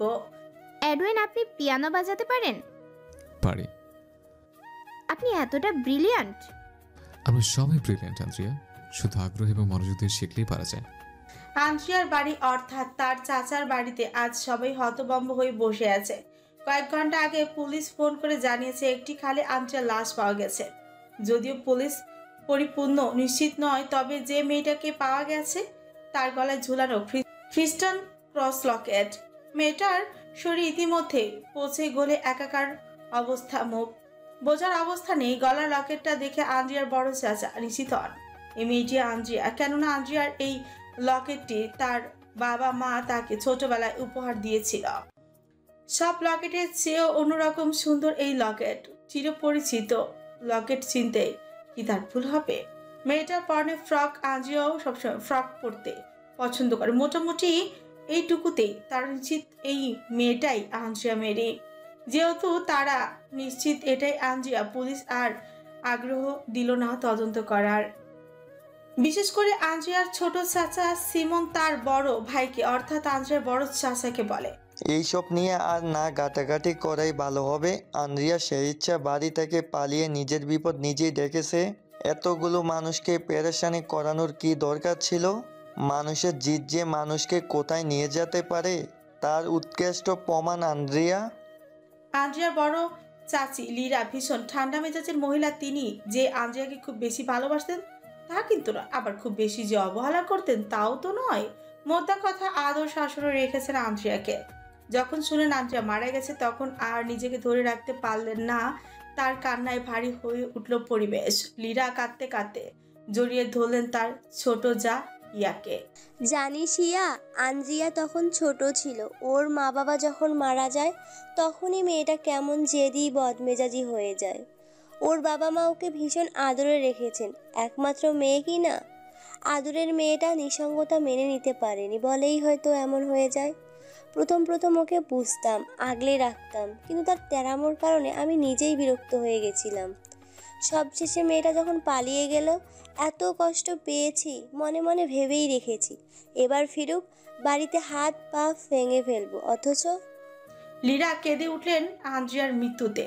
অ্যাডুইন, আপনি পিয়ানো বাজাতে পারেন? পারি। আপনি এতটা ব্রিলিয়ান্ট? আমরা সবাই ব্রিলিয়ান্ট আন্দ্রিয়া, শুধু আগ্রহ এবং মনোযোগ দিয়ে শিখলেই পারা যায়। আন্দ্রিয়ার বাড়ি অর্থাৎ তার চাচার বাড়িতে আজ সবাই হতভম্ব হয়ে বসে আছে। কয়েক ঘন্টা আগে পুলিশ ফোন করে জানিয়েছে একটি খালে আন্দ্রিয়ার লাশ পাওয়া গেছে। যদিও পুলিশ পরিপূর্ণ নিশ্চিত নয়, তবে যে মেয়েটাকে পাওয়া গেছে তার গলায় ঝুলানো খ্রিস্টান ক্রস লকেট। মেয়েটার শরীর ইতিমধ্যে পচে গলে একাকার অবস্থা, মুখ বোঝার অবস্থা নেই। গলার লকেটটা দেখে আন্দ্রিয়ার বড় চাচা নিশ্চিত হন এই মেয়েটি আন্দ্রিয়া, কেননা আন্দ্রিয়ার এই লকেটটি তার বাবা মা তাকে ছোটবেলায় উপহার দিয়েছিল। সব লকেটের চেয়েও অন্যরকম সুন্দর এই লকেট। চিরপরিচিত লকেট চিনতে কি তার ভুল হবে? মেয়েটার পরনে ফ্রক। আন্দ্রিয়াও সবসময় ফ্রক পরতে পছন্দ করে। মোটামুটি এইটুকুতেই তারা নিশ্চিত এই মেয়েটাই আন্দ্রিয়া মেরি। যেহেতু তারা নিশ্চিত এটাই আন্দ্রিয়া, পুলিশ আর আগ্রহ দিল না তদন্ত করার। বিশেষ করে আন্দ্রিয়ার ছোট চাচা সিমন তার বড় ভাইকে অর্থাৎ আন্দ্রিয়ার বড় চাচাকে বলে, এইসব নিয়ে আর না গাটাগাটি করাই ভালো হবে। আন্দ্রিয়া সেই ইচ্ছা বাড়ি থেকে পালিয়ে নিজের বিপদ নিজেই ডেকেছে। এতগুলো মানুষকে পেরেশানি করানোর কি দরকার ছিল? মানুষের জিদ যে মানুষকে কোথায় নিয়ে যেতে পারে তার উৎকৃষ্ট প্রমাণ আন্দ্রিয়া। আন্দ্রিয়ার বড় চাচি লীরা ভীষণ ঠান্ডা মেজাজের মহিলা। তিনি যে আন্দ্রিয়াকে খুব বেশি ভালোবাসতেন তা কিন্তু না, আবার খুব বেশি যে অবহেলা করতেন তাও তো নয়। মোদ্দা কথা আদর শাসনে রেখেছেন আন্দ্রিয়াকে। যখন শুনেন আন্দ্রিয়া মারা গেছে তখন আর নিজেকে ধরে রাখতে পারলেন না। তার কান্নায় ভারী হয়ে উঠল পরিবেশ। লীরা কাঁদতে কাঁদতে জড়িয়ে ধরলেন তার ছোট যা ইয়াকে। জানিস ইয়া, আন্দ্রিয়া তখন ছোট ছিল। ওর মা বাবা যখন মারা যায় তখনই মেয়েটা কেমন জেদি বদমেজাজি হয়ে যায়। ওর বাবা মা ওকে ভীষণ আদরে রেখেছেন, একমাত্র মেয়ে কি না। আদরের মেয়েটা নিঃসঙ্গতা মেনে নিতে পারেনি বলেই হয়তো এমন হয়ে যায়। প্রথম প্রথম ওকে বুঝতাম, আগলে রাখতাম, কিন্তু তার তেরামোর কারণে আমি নিজেই বিরক্ত হয়ে গেছিলাম। সবশেষে মেয়েটা যখন পালিয়ে গেল এত কষ্ট পেয়েছি, মনে মনে ভেবেই রেখেছি এবার ফিরুক, বাড়িতে হাত পা ভেঙে ফেলবো। অথচ লীরা কেঁদে উঠলেন আন্দ্রিয়ার মৃত্যুতে।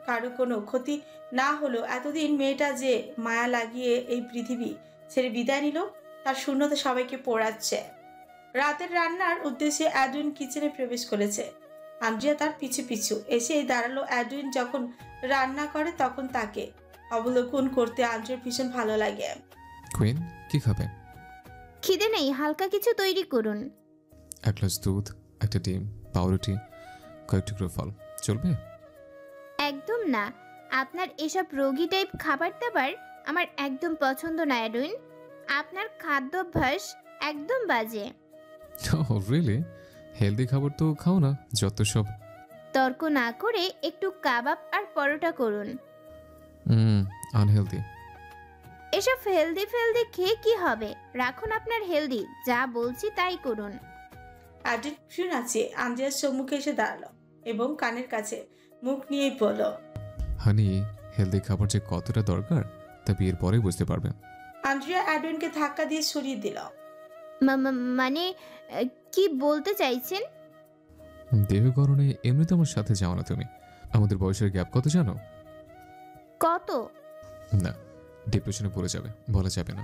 কারো কোনো ক্ষতি না হলো এতদিন মেয়েটা যে মায়া লাগিয়ে এই পৃথিবী ছেড়ে বিদায় নিল তার শূন্যতা সবাইকে পোড়াচ্ছে। রাতের রান্নার উদ্দেশ্যে অ্যাডুইন কিচেনে প্রবেশ করেছে। আন্দ্রিয়া তার পিছু পিছু এসে দাঁড়ালো। অ্যাডুইন যখন রান্না করে তখন তাকে অবলোকন করতে আন্দ্রিয়ার ভীষণ ভালো লাগে। কুইন, কি খাবে? খিদে নেই, হালকা কিছু তৈরি করুন। এক গ্লাস দুধ, একটা ডিম, পাউরুটি, কয়েক টুকরো ফল চলবে? একদম না, আপনার এসব রোগী টাইপ খাবার দাবার আমার একদম পছন্দ না অ্যাডুইন। আপনার খাদ্যাভ্যাস একদম বাজে। Oh really? হেলদি খাবার তো খাও না, যত সব। তর্ক না করে একটু কাবাব আর পরোটা করুন। আনহেলদি। এসব হেলদি ফেলদি খেয়ে কি হবে? রাখুন আপনার হেলদি, যা বলছি তাই করুন। অ্যাড্রিন ফ্রি নাচিয়ে আন্দ্রিয়ার সম্মুখে এসে দাঁড়ালো এবং কানের কাছে মুখ নিয়েই বলল, হানি, হেলদি খাবার যে কতটা দরকার তা বিয়ের পরে বুঝতে পারবে। আন্দ্রিয়া অ্যাড্রিনকে ধাক্কা দিয়ে সরিয়ে দিল। মানে কি বলতে চাইছেন? দেহগণনে এমনিতে আমার সাথে যাও না তুমি। আমাদের বয়সের গ্যাপ কত জানো? কত? না, ডিপ্রেশনে পড়ে যাবে, বলা যাবে না।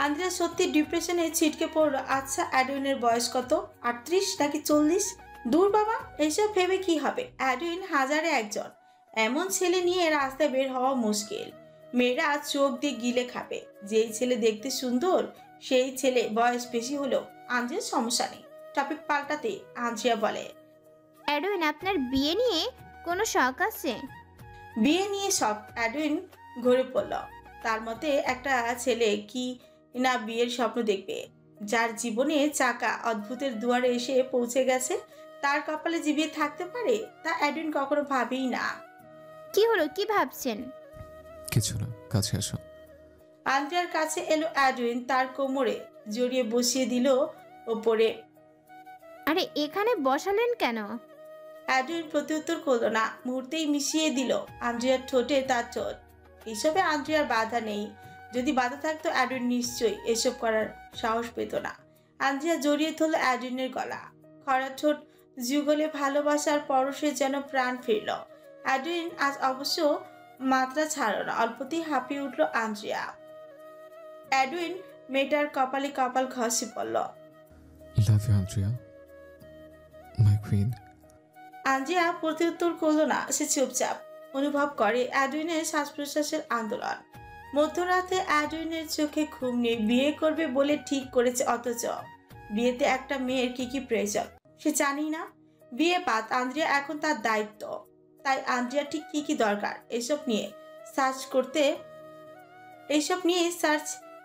আন্দ্রিয়া সত্যি ডিপ্রেশনে ছিটকে পড়লো। আচ্ছা, অ্যাডুইনের বয়স কত? 38 নাকি 40? দূর বাবা, এসব ভেবে কি হবে? অ্যাডুইন হাজারে একজন। এমন ছেলে নিয়ে রাস্তায় বের হওয়া মুশকিল। মেয়েরা চোখ দিয়ে গিলে খাবে। যেই ছেলে দেখতে সুন্দর সেই ছেলে বয়স বেশি হলেও আন্দ্রিয়ার সমস্যা নেই। টপিক পাল্টাতে আন্দ্রিয়া বলে, অ্যাডুইন, আপনার বিয়ে নিয়ে কোনো শখ আছে? বিয়ে নিয়ে শখ? অ্যাডুইন ঘুরে পড়ল। তার মতে একটা ছেলে কি না বিয়ের স্বপ্ন দেখবে? যার জীবনে চাকা অদ্ভুতের দুয়ারে এসে পৌঁছে গেছে, তার কপালে যে বিয়ে থাকতে পারে তা অ্যাডুইন কখনো ভাবেই না। কি হলো, কি ভাবছেন? কিছু না, কাছে আসো। আন্দ্রিয়ার কাছে এলো অ্যাডুইন, তার কোমরে জড়িয়ে বসিয়ে দিল ওপরে। আরে এখানে বসালেন কেন? অ্যাডুইন প্রত্যুত্তর করলো না, মুহূর্তেই মিশিয়ে দিল আন্দ্রিয়ার ঠোঁটে তার ঠোঁট। এসবে আন্দ্রিয়ার বাধা নেই। যদি বাধা থাকতো অ্যাডুইন নিশ্চয়ই এসব করার সাহস পেত না। আন্দ্রিয়া জড়িয়ে ধরল অ্যাডুইনের গলা। খরা ঠোঁট যুগলে ভালোবাসার পরশে যেন প্রাণ ফিরল। অ্যাডুইন আজ অবশ্য মাত্রা ছাড়ল না, অল্পতেই হাঁপিয়ে উঠল আন্দ্রিয়া। অ্যাডুইন মেয়েটার কপালে কপাল ঘষে পড়ল। Love you Andrea, my queen. Andrea প্রত্যুত্তর করলো না, সে চুপচাপ অনুভব করে অ্যাডুইনের শ্বাস প্রশ্বাসের আন্দোলন। মধ্যরাতে অ্যাডুইনের চোখে ঘুম নেই। বিয়ে করবে বলে ঠিক করেছে, অথচ বিয়েতে একটা মেয়ের কি কি প্রয়োজন সে জানি না। বিয়ে বাদ, আন্দ্রিয়া এখন তার দায়িত্ব। তাই আন্দ্রিয়া ঠিক কি কি দরকার এইসব নিয়ে সার্চ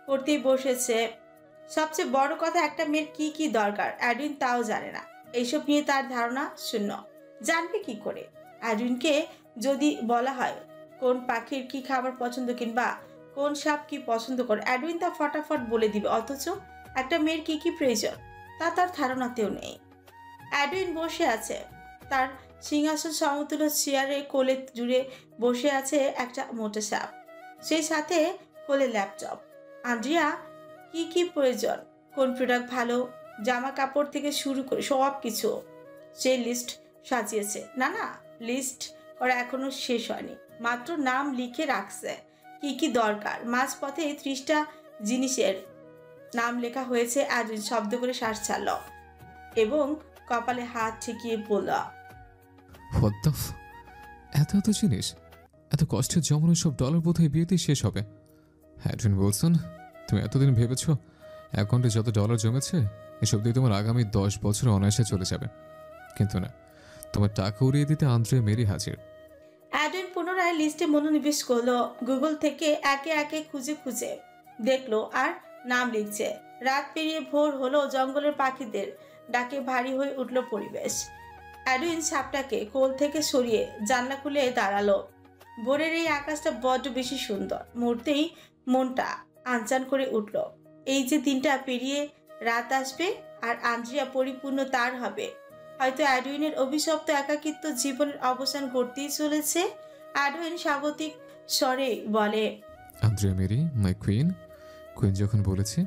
করতেই বসেছে। সবচেয়ে বড় কথা, একটা মেয়ের কি কি দরকার অ্যাডুইন তাও জানে না। এইসব নিয়ে তার ধারণা শূন্য। জানবে কি করে? অ্যাডুইনকে যদি বলা হয় কোন পাখির কি খাবার পছন্দ কিংবা কোন সাপ কি পছন্দ করে, অ্যাডুইন তা ফটাফট বলে দিবে। অথচ একটা মেয়ের কি কি প্রয়োজন তা তার ধারণাতেও নেই। অ্যাডুইন বসে আছে তার সিংহাসন সমতুল্য চেয়ারে, কোলে জুড়ে বসে আছে একটা মোটা সাপ, সেই সাথে কোলে ল্যাপটপ। আন্দ্রিয়া কি কি প্রয়োজন, কোন প্রোডাক্ট ভালো, জামা কাপড় থেকে শুরু করে সব কিছু সে লিস্ট সাজিয়েছে। না, লিস্ট করা এখনো শেষ হয়নি, মাত্র নাম লিখে রাখছে কি কি দরকার। মাঝপথে 30টা জিনিসের নাম লেখা হয়েছে। অ্যাডুইন শব্দ করে শ্বাস ছাড়ল এবং কপালে হাত ঠেকিয়ে বলল, এত এত জিনিস, এত কষ্টের জমানো সব ডলার বোধহয় বিয়েতেই শেষ হবে। অ্যাডুইন বলসন, তুমি এতদিন ভেবেছ অ্যাকাউন্টে যত ডলার জমেছে এসব দিয়ে তোমার আগামী 10 বছর অনায়াসে চলে যাবে, কিন্তু না, তোমার টাকা উড়িয়ে দিতে আন্দ্রিয়া মেরি হাজির। অ্যাডুইন পুনরায় লিস্টে মনোনিবেশ করলো। গুগল থেকে একে একে খুঁজে দেখলো আর নাম লিখছে। রাত পেরিয়ে ভোর হলো, জঙ্গলের পাখিদের ডাকে ভারী হয়ে উঠল পরিবেশ। অ্যাডুইন সাপটাকে কোল থেকে সরিয়ে জানলা খুলে দাঁড়ালো। ভোরের এই আকাশটা বড্ড বেশি সুন্দর। মুহূর্তেই মনটা আনচান করে উঠল। এই যে দিনটা পেরিয়ে রাত আসবে আর আন্দ্রিয়া পরিপূর্ণ তার হবে। হয়তো অ্যাডুইনের অভিশপ্ত একাকিত্ব জীবনের অবসান ঘটতেই চলেছে। অ্যাডুইন স্বাগতিক স্বরে বলে, Andrea Mary, my queen. Queen যখন বলেছে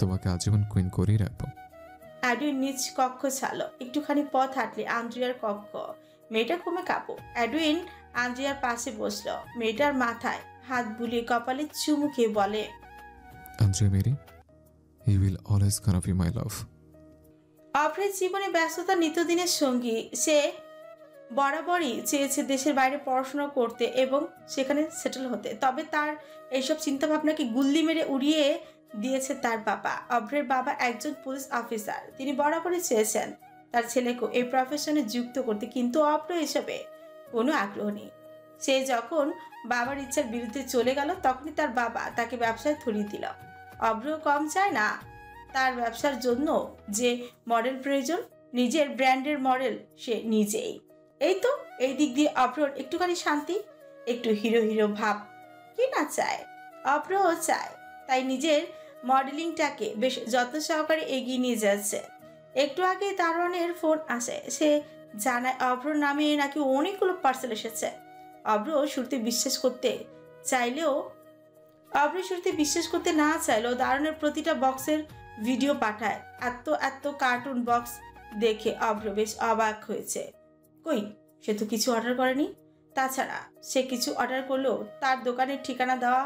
তোমাকে আজীবন কুইন করেই রাখবো। অ্যাডুইন নিজ কক্ষ ছাড়লো। একটুখানি পথ হাঁটলে আন্দ্রিয়ার কক্ষ। মেয়েটা ঘুমে কাঁপো। অ্যাডুইন আন্দ্রিয়ার পাশে বসলো। মেয়েটার মাথায় হাত বুলিয়ে কপালে চুমু খেয়ে বলে, Andrea Mary, you will always gonna be my love. Office জীবনে ব্যস্ততা নিত্যদিনের সঙ্গী। সে বরাবরই চেয়েছে দেশের বাইরে পড়াশোনা করতে এবং সেখানে সেটেল হতে। তবে তার এইসব চিন্তাভাবনাকে গুল্লি মেরে উড়িয়ে দিয়েছে তার বাবা। অভ্রের বাবা একজন পুলিশ অফিসার। তিনি বরাবরই চেয়েছেন তার ছেলেকে এই প্রফেশনে যুক্ত করতে, কিন্তু অভ্র এসবে কোনো আগ্রহ নেই। সে যখন বাবার ইচ্ছার বিরুদ্ধে চলে গেল তখনই তার বাবা তাকে ব্যবসায় ধরিয়ে দিল। অভ্র কম চায় না তার ব্যবসার জন্য যে মডেল প্রয়োজন, নিজের ব্র্যান্ডের মডেল সে নিজেই। এই তো, এই দিক দিয়ে অভ্রর একটুখানি শান্তি, একটু হিরো ভাব। কি না চায়? অভ্রও চায়, তাই নিজের মডেলিংটাকে বেশ যত্ন সহকারে এগিয়ে নিয়ে যাচ্ছে। একটু আগে দারোয়ানের ফোন আসে, সে জানায় অভ্রর নামে নাকি অনেকগুলো পার্সেল এসেছে। অভ্র শুরুতে বিশ্বাস করতে না চাইলেও দারোয়ানের প্রতিটা বক্সের ভিডিও পাঠায়। এত কার্টুন বক্স দেখে অভ্র বেশ অবাক হয়েছে। কই, সে তো কিছু অর্ডার করেনি। তাছাড়া সে কিছু অর্ডার করলেও তার দোকানের ঠিকানা দেওয়া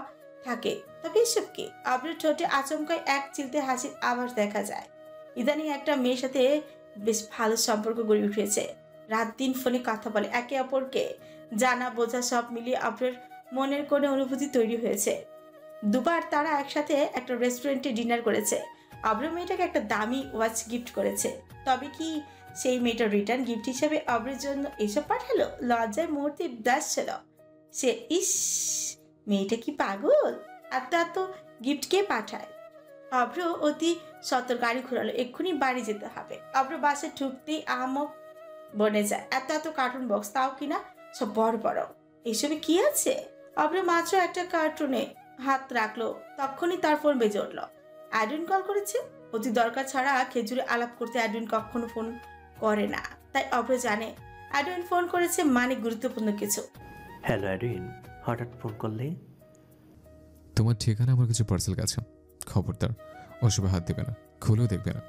থাকে। তবে এসব কি? অভ্রের ঠোঁটে আচমকায় এক চিলতে হাসির আভাস দেখা যায়। ইদানিং একটা মেয়ের সাথে বেশ ভালো সম্পর্ক গড়ে উঠেছে। রাত দিন ফোনে কথা বলে, একে অপরকে জানা বোঝা সব মিলিয়ে অভ্রের মনের কোণে অনুভূতি তৈরি হয়েছে। দুবার তারা একসাথে একটা রেস্টুরেন্টে ডিনার করেছে। অভ্র মেয়েটাকে একটা দামি ওয়াচ গিফট করেছে। তবে কি সেই মেয়েটার রিটার্ন গিফট হিসেবে অভ্রের জন্য এসব পাঠালো? লজ্জায় মুহূর্তে ব্লাশ ছিল সে। ইস, মেয়েটা কি পাগল! এত গিফট কে পাঠায়? অভ্র অতি সতর্ক গাড়ি ঘোরালো। এক্ষুনি বাড়ি যেতে হবে। অভ্র বাসে ঢুকতেই আহমক বনে যায়। এত কার্টুন বক্স, তাও কিনা সব বড় বড়। এসবে কি আছে? অভ্র মাত্র একটা কার্টুনে হাত রাখলো, তখনই তার ফোন বেজে উঠল। অ্যাডুইন কল করেছে। অতি দরকার ছাড়া খেজুরে আলাপ করতে অ্যাডুইন কখনো ফোন করে না, তাই অভ্র জানে অ্যাডুইন ফোন করেছে মানে গুরুত্বপূর্ণ কিছু। হ্যালো অ্যাডুইন, হঠাৎ ফোন করলে? তোমার ঠিকানা আমার কিছু পার্সেল গেছে, খবরদার ওসবে হাত দেবে না, খুলেও দেখবে না।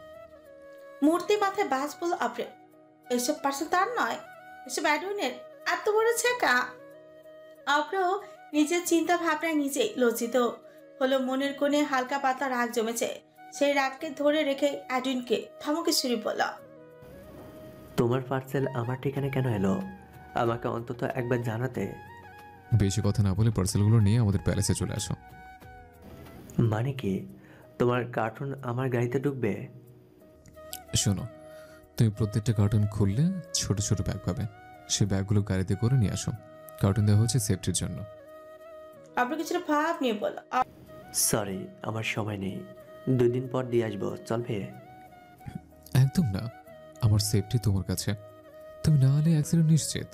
মূর্তি মাথায় বাজ বলল অভ্রে। এসব পার্সেল তার নয়, এসব অ্যাডুইনের। এত বড় ছেকা! অভ্র নিজের চিন্তা ভাবনায় নিজেই লজ্জিত হলো। মনের কোণে হালকা পাতলা রাগ জমেছে। সেই রাগকে ধরে রেখে অ্যাডুইনকে ধমকে ছুরি বলল, তোমার পার্সেল আমার ঠিকানা কেন এলো? আমাকে অন্তত একবার জানাতে। বেশি কথা না বলে পার্সেলগুলো নিয়ে আমাদের প্যালেসে চলে আসো। মানে কি? তোমার কার্টুন আমার গাড়িতে ঢুকবে? শোনো, তুমি প্রত্যেকটা কার্টুন খুললে ছোট ছোট ব্যাগ পাবে, সেই ব্যাগগুলো গাড়িতে করে নিয়ে আসো। কার্টুন দেওয়া হচ্ছে সেফটির জন্য। অভ্র কিছুটা ভাব নিয়ে বলল, সরি, আমার সময় নেই, 2 দিন পর দিয়ে আসবো, চলবে? একদম না, আমার সেফটি তোমার কাছে, তুমি না হলে অ্যাক্সিডেন্ট নিশ্চিত।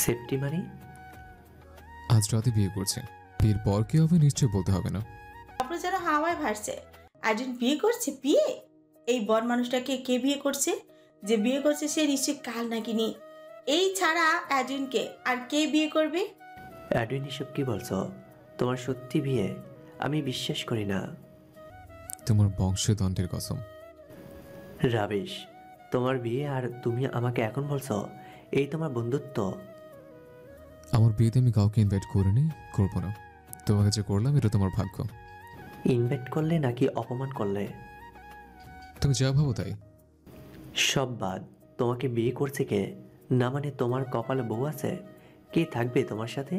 সেফটি মানে? আজ রাতে বিয়ে করছে, বিয়ের পর কি হবে নিশ্চয় বলতে হবে না। অভ্র যেন হাওয়ায় ভাসছে। অ্যাডুইন বিয়ে করছে? বিয়ে? এই বন মানুষটাকে কে বিয়ে করছে? যে বিয়ে করছে সে নিশ্চয়ই কাল নাকিনি। এই ছাড়া অ্যাডুইনকে আর কে বিয়ে করবে? অ্যাডুইন এসব কি বলছো? তোমার সত্যি বিয়ে? আমি বিশ্বাস করি না। তোমার বংশদণ্ডের কসম। রাবিশ, তোমার বিয়ে আর তুমি আমাকে এখন বলছো? এই তোমার বন্ধুত্ব? আমার বিয়েতে আমি কাউকে ইনভাইট করিনি, করবো না। তোমাকে যে করলাম এটা তোমার ভাগ্য। ইনভাইট করলে নাকি অপমান করলে? তুমি যা ভাবো তাই। সব বাদ, তোমাকে বিয়ে করছে কে? না মানে তোমার কপালে বউ আছে? কে থাকবে তোমার সাথে?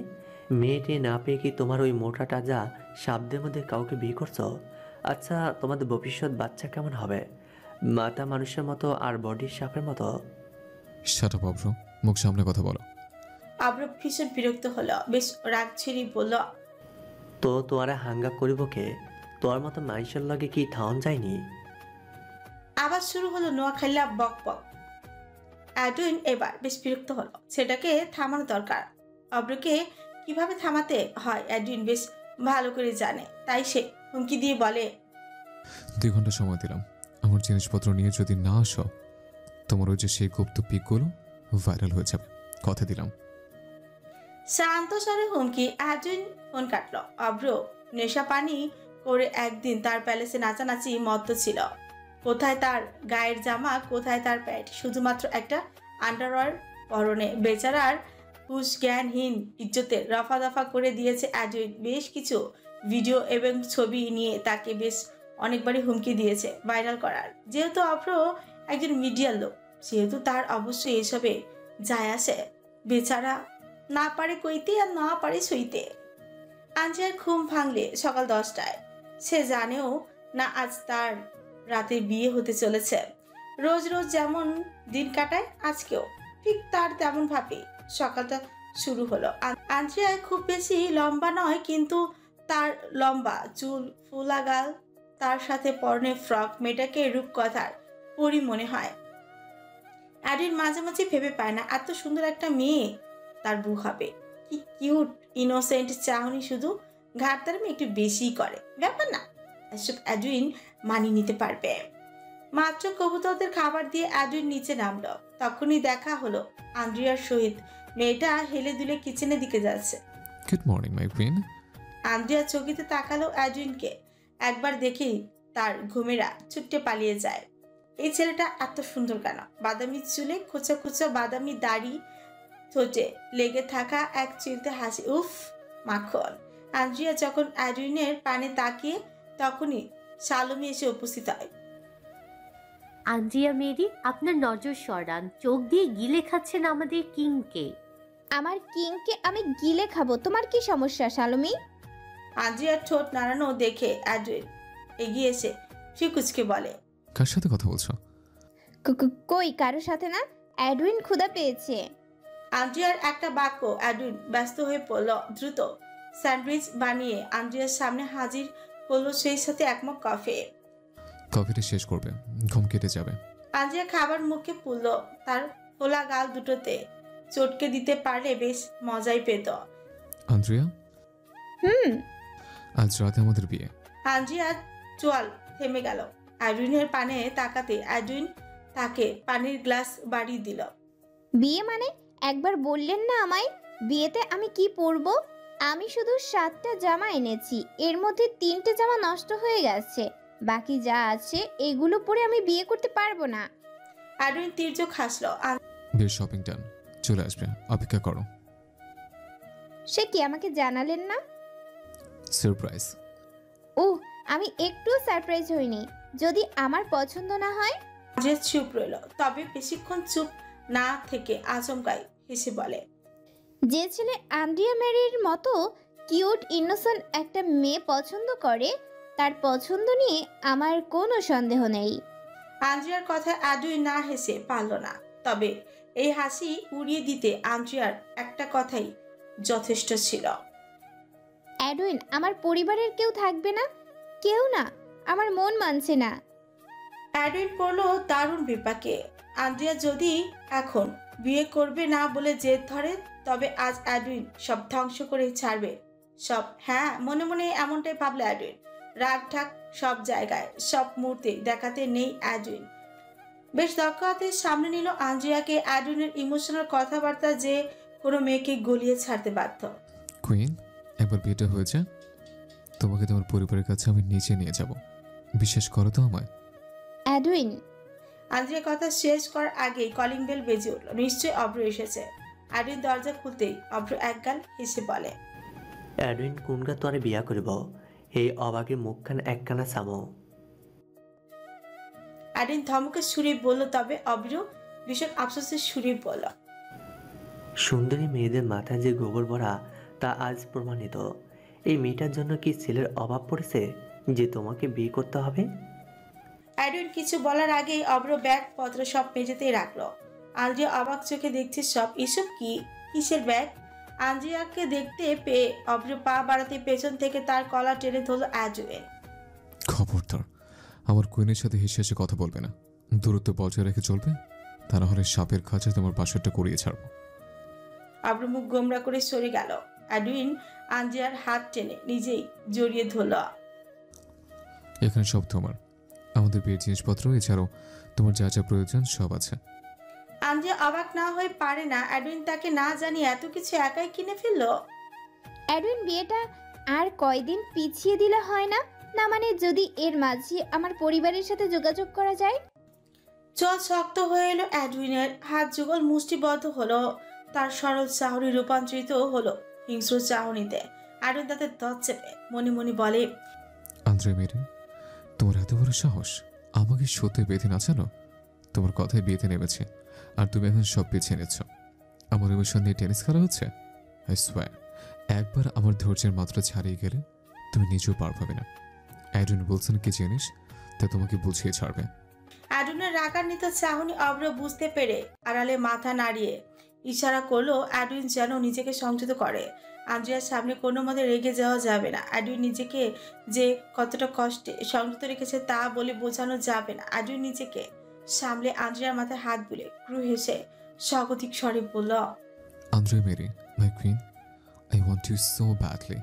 মেয়েটে না পেয়ে কি তোমার ওই মোটা তাজা সাধ্যের মধ্যে কাউকে বিয়ে করছো? আচ্ছা, তোমাদের ভবিষ্যৎ বাচ্চা কেমন হবে? মাথা মানুষের মতো আর বডি সাপের মতো? শাট আপ অভ্র, মুখ সামনে কথা বলো। অভ্র ভীষণ বিরক্ত হলো, বেশ রাগ ছিড়ি বলল, তো তোরা হাঙ্গা করিব কে? তোর মতো মানুষের লগে কি থাউন যায়নি? আবার শুরু হলো নোয়াখাইলা বক বক। অ্যাডুইন এবার বেশ বিরক্ত হলো। সেটাকে থামানো দরকার। অভ্রকে কিভাবে থামাতে হয় অ্যাডুইন বেশ ভালো করে জানে, তাই সে হুমকি দিয়ে বলে, 2 ঘন্টা সময় দিলাম, আমার জিনিসপত্র নিয়ে যদি না আসো তোমার ওই যে সেই গুপ্ত পিকগুলো ভাইরাল হয়ে যাবে, কথা দিলাম। শান্ত স্বরে হুমকি। অ্যাডুইন ফোন কাটলো। অভ্র নেশা পানি করে একদিন তার প্যালেসে নাচানাচি মত্ত ছিল। কোথায় তার গায়ের জামা, কোথায় তার প্যান্ট, শুধুমাত্র একটা আন্ডারওয়্যার পরনে। বেচারার হুশ জ্ঞানহীন ইজ্জতের রফা দফা করে দিয়েছে অ্যাডুইন। বেশ কিছু ভিডিও এবং ছবি নিয়ে তাকে বেশ অনেকবারই হুমকি দিয়েছে ভাইরাল করার। যেহেতু অভ্র একজন মিডিয়ার লোক, সেহেতু তার অবশ্যই এসবে যায় আসে। বেচারা না পারে কইতে আর না পারে সইতে। আঞ্জিয়ার ঘুম ভাঙলে সকাল 10টায়। সে জানেও না আজ তার রাতে বিয়ে হতে চলেছে। রোজ রোজ যেমন দিন কাটায় আজকেও ঠিক তার তেমন ভাবে সকালটা শুরু হলো। আঞ্জিয়া খুব বেশি লম্বা নয়, কিন্তু তার লম্বা চুল, ফুলা গাল, তার সাথে পরনে ফ্রক মেয়েটাকে রূপকথার পরি মনে হয়। অ্যাডুইন মাঝে মাঝে ভেবে পায় না এত সুন্দর একটা মেয়ে তার বউ হবে। কি কিউট ইনোসেন্ট চাহনি, শুধু ঘাটতারামি একটু বেশি করে, ব্যাপার না, এসব অ্যাডুইন মানিয়ে নিতে পারবে। মাত্র কবুতরদের খাবার দিয়ে অ্যাডুইন নিচে নামলো, তখনই দেখা হলো আন্দ্রিয়ার সহিত। মেয়েটা হেলে দুলে কিচেনের দিকে যাচ্ছে। Good morning my queen. Andrea চকিতে তাকালো অ্যাডুইনকে, একবার দেখেই তার ঘুমেরা ছুটে পালিয়ে যায়। এই ছেলেটা এত সুন্দর কেন? বাদামি চুলে খোঁচা খোঁচা বাদামি দাড়ি, ঠোঁটে লেগে থাকা এক চিলতে হাসি, উফ মাখন। আন্দ্রিয়া যখন অ্যাডুইনের পানে তাকিয়ে, তখনই শালমি এসে উপস্থিত হয়। আন্দ্রিয়া মেরি, আপনার নজর সরান, চোখ দিয়ে গিলে খাচ্ছেন আমাদের কিংকে। আমার কিংকে আমি গিলে খাবো, তোমার কি সমস্যা শালমি? আন্দ্রিয়ার ঠোঁট নাড়ানো দেখে অ্যাডুইন এগিয়ে এসে ফিকুচকে বলে, কার সাথে কথা বলছো? কই কারোর সাথে না, অ্যাডুইন ক্ষুধা পেয়েছে। আন্দ্রিয়ার একটা বাক্য অ্যাডুইন ব্যস্ত হয়ে পড়ল। দ্রুত স্যান্ডউইচ বানিয়ে আন্দ্রিয়ার সামনে হাজির হলো, সেই সাথে এক মগ কফি। কফিটা শেষ করবে, ঘুম কেটে যাবে। আন্দ্রিয়া খাবার মুখে পুরল, তার ফোলা গাল দুটোতে চটকে দিতে পারলে বেশ মজাই পেত। আন্দ্রিয়া, আজ রাতে আমাদের বিয়ে। আন্দ্রিয়া চোয়াল থেমে গেল। অ্যাডুইনের পানে তাকাতে অ্যাডুইন তাকে পানির গ্লাস বাড়িয়ে দিল। বিয়ে মানে? একবার বললেন না আমায় বিয়েতে আমি কি পরবো? আমি শুধু 7টা জামা এনেছি, এর মধ্যে 3টে জামা নষ্ট হয়ে গেছে, বাকি যা আছে এগুলো পরে আমি বিয়ে করতে পারবো না। অ্যাডুইন তীর্যক হাসলো। বিয়ের শপিং ডান, চলে আসবে, অপেক্ষা করো। সে কি আমাকে জানালেন না? সারপ্রাইজ। ওহ, আমি একটুও সারপ্রাইজ হইনি। যদি আমার পছন্দ না হয়? যে চুপ রইল, তবে বেশিক্ষণ চুপ না থেকে আচমকাই হেসে বলে, যে ছেলে আন্দ্রিয়া মেরির মতো কিউট ইনোসেন্ট একটা মেয়ে পছন্দ করে, তার পছন্দ নিয়ে আমার কোনো সন্দেহ নেই। আন্দ্রিয়ার কথায় অ্যাডুইন না হেসে পারল না, তবে এই হাসি উড়িয়ে দিতে আন্দ্রিয়ার একটা কথাই যথেষ্ট ছিল। অ্যাডুইন, আমার পরিবারের কেউ থাকবে না? কেউ না, আমার মন মানছে না। অ্যাডুইন পড়ল দারুণ বিপাকে। আন্দ্রিয়া যদি এখন বিয়ে করবে না বলে জেদ ধরে, তবে আজ অ্যাডুইন সব ধ্বংস করে ছাড়বে সব। হ্যাঁ, মনে মনে এমনটাই ভাবলে অ্যাডুইন। রাগ ঠাক সব জায়গায়, সব মুহূর্তে দেখাতে নেই অ্যাডুইন। বেশ দক্ষ হাতে সামনে নিল আন্দ্রিয়াকে। অ্যাডুইনের ইমোশনাল কথাবার্তা যে কোনো মেয়েকে গলিয়ে ছাড়তে বাধ্য। কুইন, একবার বিয়েটা হয়েছে, তোমাকে তোমার পরিবারের কাছে আমি নিচে নিয়ে যাব, বিশ্বাস করো তো আমায়? অ্যাডুইন। আন্দ্রিয়া কথা শেষ করার আগেই কলিং বেল বেজে উঠল। নিশ্চয়ই অভ্র এসেছে। অ্যাডুইন দরজা খুলতেই অভ্র একগাল হেসে বলে, অ্যাডুইন কোনগা তোরে বিয়া করিব, এই অবাকে মুখখান একখানা সামো। অ্যাডুইন ধমকে সুরে বলল, তবে অভ্র ভীষণ আফসোসের সুরে বলল, সুন্দরী মেয়েদের মাথায় যে গোবর ভরা তা আজ প্রমাণিত। এই মেয়েটার জন্য কি ছেলের অভাব পড়েছে যে তোমাকে বিয়ে করতে হবে? অ্যাডুইন কিছু বলার আগেই অভ্র ব্যাগ পত্র সব মেঝেতেই রাখলো। আন্দ্রিয়া অবাক চোখে দেখছে সব। এসব কি, কিসের ব্যাগ? আন্দ্রিয়াকে দেখতে পেয়ে অভ্র পা বাড়াতে পেছন থেকে তার কলা টেনে ধরল অ্যাডুইন। খবরদার আমার কুইনের সাথে হেসে হেসে কথা বলবে না, দূরত্ব বজায় রেখে চলবে, তা না হলে সাপের খাঁচা তোমার বাসরটা করিয়ে ছাড়বো। অভ্র মুখ গোমরা করে সরে গেল। অ্যাডুইন আন্দ্রিয়ার হাত টেনে নিজেই জড়িয়ে ধরল। এখানে সব তোমার, আমাদের বিয়ের জিনিসপত্র, এছাড়াও তোমার যা যা প্রয়োজন সব আছে। আন্দ্রিয়া অবাক না হয়ে পারে না, অ্যাডুইন তাকে না জানিয়ে এত কিছু একাই কিনে ফেললো। অ্যাডুইন, বিয়েটা আর কয়দিন পিছিয়ে দিলে হয় না? না মানে যদি এর মাঝে আমার পরিবারের সাথে যোগাযোগ করা যায়? চোখ শক্ত হয়ে এলো অ্যাডুইনের, হাত যুগল মুষ্টিবদ্ধ হলো। তার সরল চাহনি রূপান্তরিত হলো হিংস্র চাহনিতে। অ্যাডুইন তাতে দত চেপে মনে মনে বলে, আন্দ্রে মেরি, তোমার এত বড় সাহস আমাকে সত্যি বেঁধে নাচানো? তোমার কথায় বিয়েতে নেমেছে আর তুমি এখন সব পিছিয়ে নিচ্ছ। আমার ইমোশন নিয়ে টেনিস খেলা হচ্ছে। আই সোয়ার, একবার আমার ধৈর্যের মাত্রা ছাড়িয়ে গেলে তুমি নিজেও পার পাবে না। অ্যাডুইন বলছেন কি জিনিস তা তোমাকে বুঝিয়ে ছাড়বে। অ্যাডুইনের রাগান্বিত চাহনি অভ্র বুঝতে পেরে আড়ালে মাথা নাড়িয়ে ইশারা করলো অ্যাডুইন যেন নিজেকে সংযত করে। আন্দ্রিয়ার সামনে কোনো মতে রেগে যাওয়া যাবে না। অ্যাডুইন নিজেকে যে কতটা কষ্টে সংযত রেখেছে তা বলে বোঝানো যাবে না। অ্যাডুইন নিজেকে সামলে আন্দ্রিয়ার মাথায় হাত বুলে ক্রু হেসে স্বাগতিক স্বরে বলল, Andre Mary, my queen, I want you so badly.